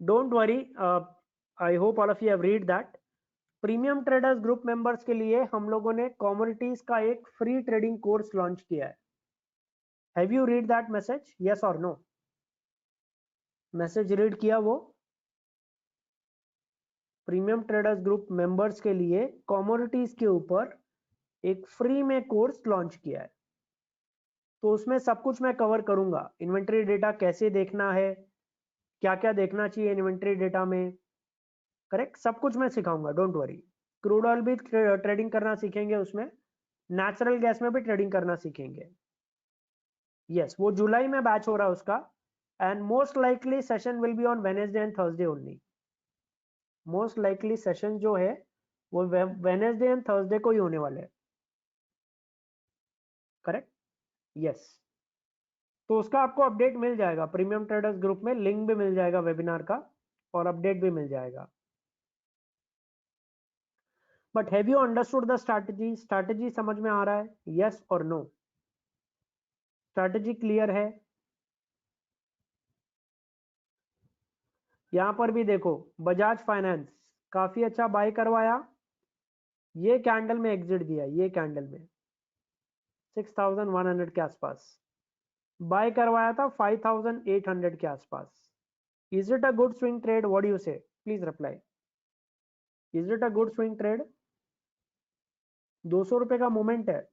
Don't worry, I hope all of you have read that. Premium traders group members के लिए हम लोगों ने कमोडिटीज का एक फ्री ट्रेडिंग कोर्स लॉन्च किया है। Have you read that message, yes और नो? मैसेज रीड किया वो? प्रीमियम ट्रेडर्स ग्रुप मेंबर्स के लिए कमोडिटीज के ऊपर एक फ्री में कोर्स लॉन्च किया है। तो उसमें सब कुछ मैं कवर करूंगा। इन्वेंट्री डेटा कैसे देखना है, क्या क्या देखना चाहिए इन्वेंट्री डेटा में, करेक्ट, सब कुछ मैं सिखाऊंगा, डोंट वरी। क्रूड ऑयल भी ट्रेडिंग करना सीखेंगे उसमें, नेचुरल गैस में भी ट्रेडिंग करना सीखेंगे। यस, वो जुलाई में बैच हो रहा है उसका, and most likely session will be on Wednesday and Thursday only. Most likely session जो है वो वेनेसडे एंड थर्सडे को ही होने वाले हैं, करेक्ट। यस, तो उसका आपको अपडेट मिल जाएगा प्रीमियम ट्रेडर्स ग्रुप में, लिंक भी मिल जाएगा वेबिनार का और अपडेट भी मिल जाएगा। But have you understood the strategy? Strategy समझ में आ रहा है, यस और नो? स्ट्रैटेजी क्लियर है? यहां पर भी देखो, बजाज फाइनेंस काफी अच्छा बाय करवाया, ये कैंडल में एग्जिट दिया, ये कैंडल में 6100 के आसपास बाय करवाया था, 5800 के आसपास। Is it a good swing trade? What do you say? Please reply. Is it a good swing trade? 200 रुपए का मोमेंट है।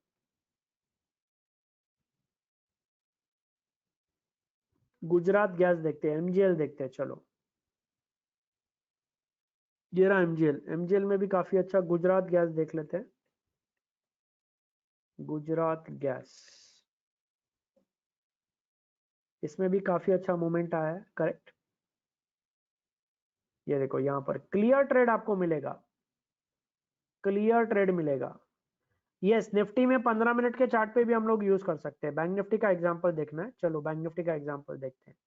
गुजरात गैस देखते हैं, एमजीएल देखते हैं, चलो। ये रहा एमजीएल, एमजीएल में भी काफी अच्छा, गुजरात गैस देख लेते हैं। गुजरात गैस, इसमें भी काफी अच्छा मोमेंट आया है, करेक्ट। ये देखो, यहां पर क्लियर ट्रेड आपको मिलेगा, क्लियर ट्रेड मिलेगा। यस, निफ्टी में 15 मिनट के चार्ट पे भी हम लोग यूज कर सकते हैं। बैंक निफ्टी का एग्जांपल देखना है, चलो बैंक निफ्टी का एग्जांपल देखते हैं।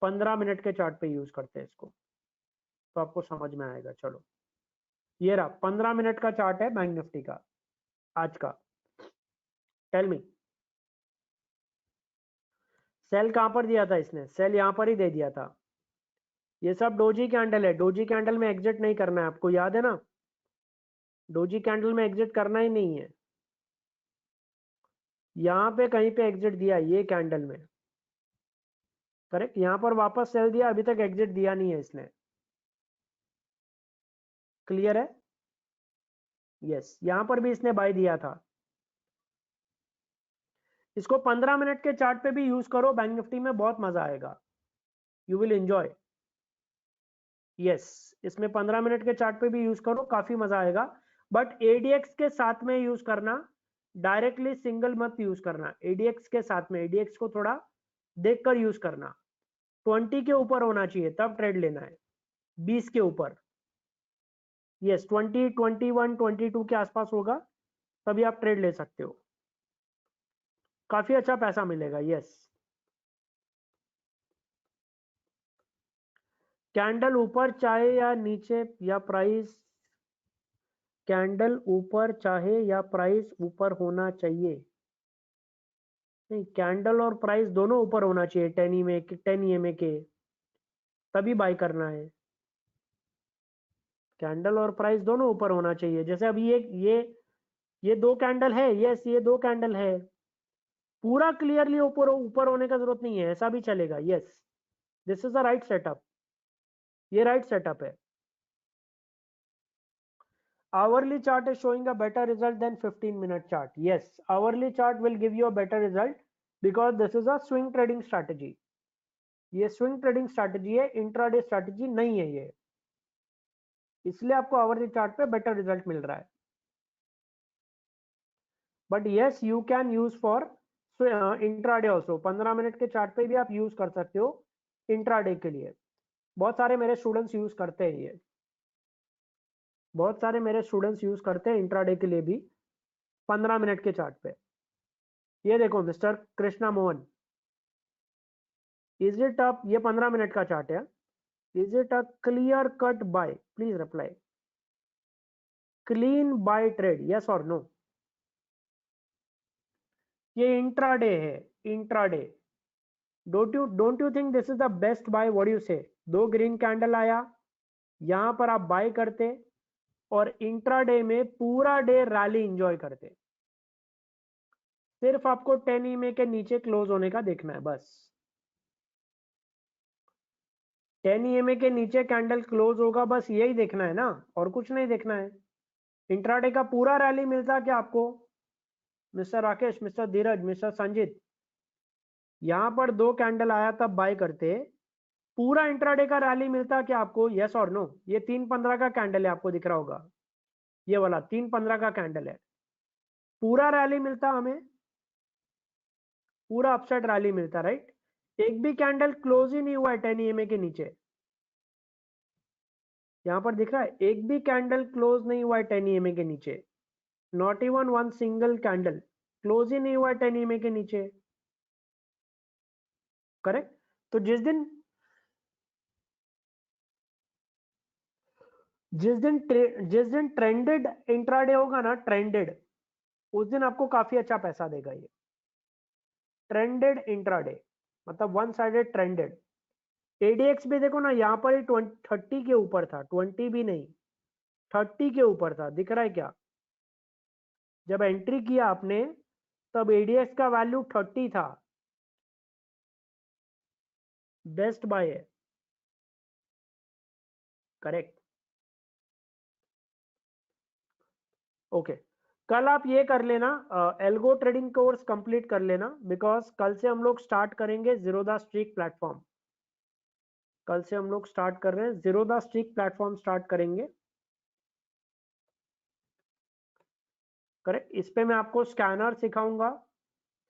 15 मिनट के चार्ट पे यूज करते हैं इसको, तो आपको समझ में आएगा। चलो, ये रहा 15 मिनट का चार्ट है बैंक निफ्टी का आज का। टेल मी, सेल कहां पर दिया था इसने? सेल यहां पर ही दे दिया था। ये सब डोजी कैंडल है, डोजी कैंडल में एग्जिट नहीं करना है, आपको याद है ना? डोजी कैंडल में एग्जिट करना ही नहीं है। यहां पे कहीं पे एग्जिट दिया, ये कैंडल में, करेक्ट। यहां पर वापस सेल दिया, अभी तक एग्जिट दिया नहीं है इसने। क्लियर है? यस, यहां पर भी इसने बाय दिया था। इसको 15 मिनट के चार्ट पे भी यूज करो, बैंक निफ्टी में बहुत मजा आएगा, यू विल एंजॉय। यस, इसमें 15 मिनट के चार्ट पे भी यूज करो, काफी मजा आएगा। बट एडीएक्स के साथ में यूज करना, डायरेक्टली सिंगल मत यूज करना। एडीएक्स के साथ में, एडीएक्स को थोड़ा देखकर यूज करना। 20 के ऊपर होना चाहिए तब ट्रेड लेना है, 20 के ऊपर। यस, 20, 21, 22 के आसपास होगा तभी आप ट्रेड ले सकते हो, काफी अच्छा पैसा मिलेगा। यस, कैंडल ऊपर चाहे या नीचे या प्राइस, कैंडल ऊपर चाहे या प्राइस ऊपर होना चाहिए। नहीं, कैंडल और प्राइस दोनों ऊपर होना चाहिए, 10 ईएमए के, तभी बाय करना है। कैंडल और प्राइस दोनों ऊपर होना चाहिए। जैसे अभी ये दो कैंडल है, यस ये दो कैंडल है, पूरा क्लियरली ऊपर ऊपर होने का जरूरत नहीं है, ऐसा भी चलेगा। Yes, this is the right setup, ये राइट सेटअप है। Hourly chart is showing a better result than 15-minute chart. Yes, hourly chart will give you a better result because this is a swing trading strategy. ये swing trading strategy है, intraday strategy नहीं है ये, इसलिए आपको hourly chart पे better result मिल रहा है। But yes, you can use for intraday also. 15 minute के चार्ट पे भी आप यूज कर सकते हो इंट्राडे के लिए, बहुत सारे मेरे स्टूडेंट्स यूज करते हैं ये। बहुत सारे मेरे स्टूडेंट्स यूज करते हैं इंट्राडे के लिए भी 15 मिनट के चार्ट पे। ये देखो mister Krishna Mohan, is it up, ये 15 मिनट का चार्ट है, is it a clear cut buy, please reply, clean buy trade, yes और नो। ये इंट्राडे है, intraday. Don't you think this is the best buy, what you say? दो green candle आया, यहां पर आप बाय करते और इंट्राडे में पूरा डे रैली एंजॉय करते। सिर्फ आपको 10 EMA के नीचे क्लोज होने का देखना है बस। 10 EMA के नीचे कैंडल क्लोज होगा, बस यही देखना है ना, और कुछ नहीं देखना है। इंट्राडे का पूरा रैली मिलता क्या आपको? Mister Rakesh, mister Dheeraj, mister Sanjeet, यहां पर दो कैंडल आया तब बाय करते, पूरा इंट्राडे का रैली मिलता क्या आपको? यस और नो? ये 3:15 का कैंडल है, आपको दिख रहा होगा, ये वाला 3:15 का कैंडल है। पूरा रैली मिलता हमें, पूरा अपसाइड रैली मिलता, राइट? एक भी कैंडल क्लोज ही नहीं हुआ है 10 EMA के नीचे। यहां पर दिख रहा है, एक भी कैंडल क्लोज नहीं हुआ है 10 EMA के नीचे, not even one single candle close ही नहीं हुआ है 10 EMA के नीचे। करेक्ट? तो जिस दिन ट्रेंडेड इंट्राडे होगा ना, ट्रेंडेड, उस दिन आपको काफी अच्छा पैसा देगा ये। ट्रेंडेड इंट्राडे मतलब वन साइडेड ट्रेंडेड। एडीएक्स भी देखो ना, यहां पर ही 30 के ऊपर था, 20 भी नहीं, 30 के ऊपर था, दिख रहा है क्या? जब एंट्री किया आपने तब एडीएक्स का वैल्यू 30 था, बेस्ट बाय है। करेक्ट? ओके, कल आप ये कर लेना, एल्गो ट्रेडिंग कोर्स कंप्लीट कर लेना, बिकॉज कल से हम लोग स्टार्ट करेंगे जीरोधा स्ट्रीक प्लेटफॉर्म। कल से हम लोग स्टार्ट कर रहे हैं जीरोधा स्ट्रीक प्लेटफॉर्म, स्टार्ट करेंगे। करेक्ट? इस पे मैं आपको स्कैनर सिखाऊंगा,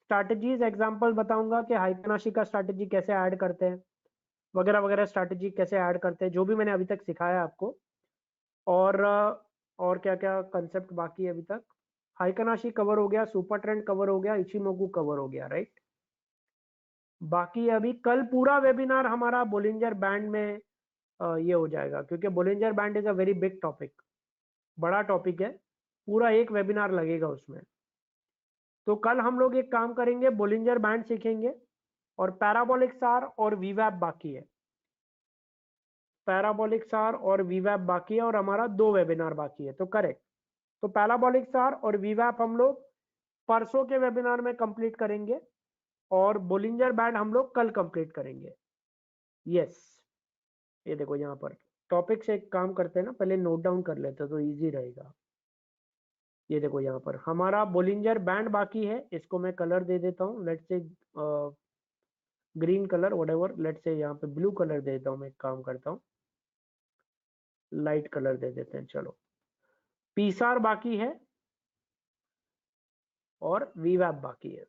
स्ट्रैटेजीज एग्जांपल बताऊंगा कि हाइकनाशी का स्ट्रैटेजी कैसे ऐड करते हैं, वगैरह वगैरह, स्ट्रैटेजी कैसे ऐड करते हैं, जो भी मैंने अभी तक सिखाया आपको। और क्या क्या कंसेप्ट बाकी है अभी तक? हाइकनाशी कवर हो गया, सुपर ट्रेंड कवर हो गया, इचिमोकू कवर हो गया, राइट? बाकी अभी कल पूरा वेबिनार हमारा बोलिंजर बैंड में ये हो जाएगा, क्योंकि Bollinger band is a very big topic, बड़ा टॉपिक है, पूरा एक वेबिनार लगेगा उसमें। तो कल हम लोग एक काम करेंगे, बोलिंजर बैंड सीखेंगे, और पैराबोलिक सार और वीवैप बाकी है। पैराबोलिक सार और वीवैप बाकी है, और हमारा 2 वेबिनार बाकी है। तो करेक्ट, तो पैराबोलिक सार और वीवैप हम लोग परसों के वेबिनार में कंप्लीट करेंगे, और बोलिंजर बैंड हम लोग कल कंप्लीट करेंगे। यस, ये देखो यहाँ पर टॉपिक से एक काम करते हैं ना, पहले नोट डाउन कर लेते हैं तो इजी रहेगा। ये देखो यहाँ पर हमारा बोलिंजर बैंड बाकी है, इसको मैं कलर दे देता हूँ, let's say green colour, whatever, let's say यहाँ पे ब्लू कलर दे देता हूँ, मैं एक काम करता हूँ, लाइट कलर दे देते हैं। चलो, पीसार बाकी है और वीवैप बाकी है।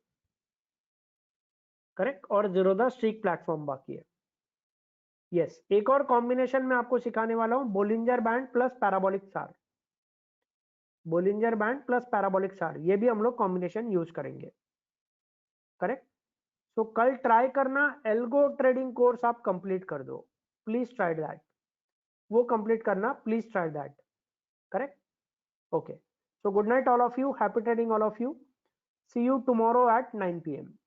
करेक्ट? और जीरोधा स्ट्रीक प्लेटफॉर्म बाकी है। यस, एक और कॉम्बिनेशन में आपको सिखाने वाला हूं, बोलिंजर बैंड प्लस पैराबोलिक सार। बोलिंजर बैंड प्लस पैराबोलिक सार, ये भी हम लोग कॉम्बिनेशन यूज करेंगे। करेक्ट? तो कल ट्राई करना, एल्गो ट्रेडिंग कोर्स आप कंप्लीट कर दो, प्लीज ट्राई दैट, वो कंप्लीट करना, please try that. Correct? Okay, so good night all of you, happy trading all of you, see you tomorrow at 9 PM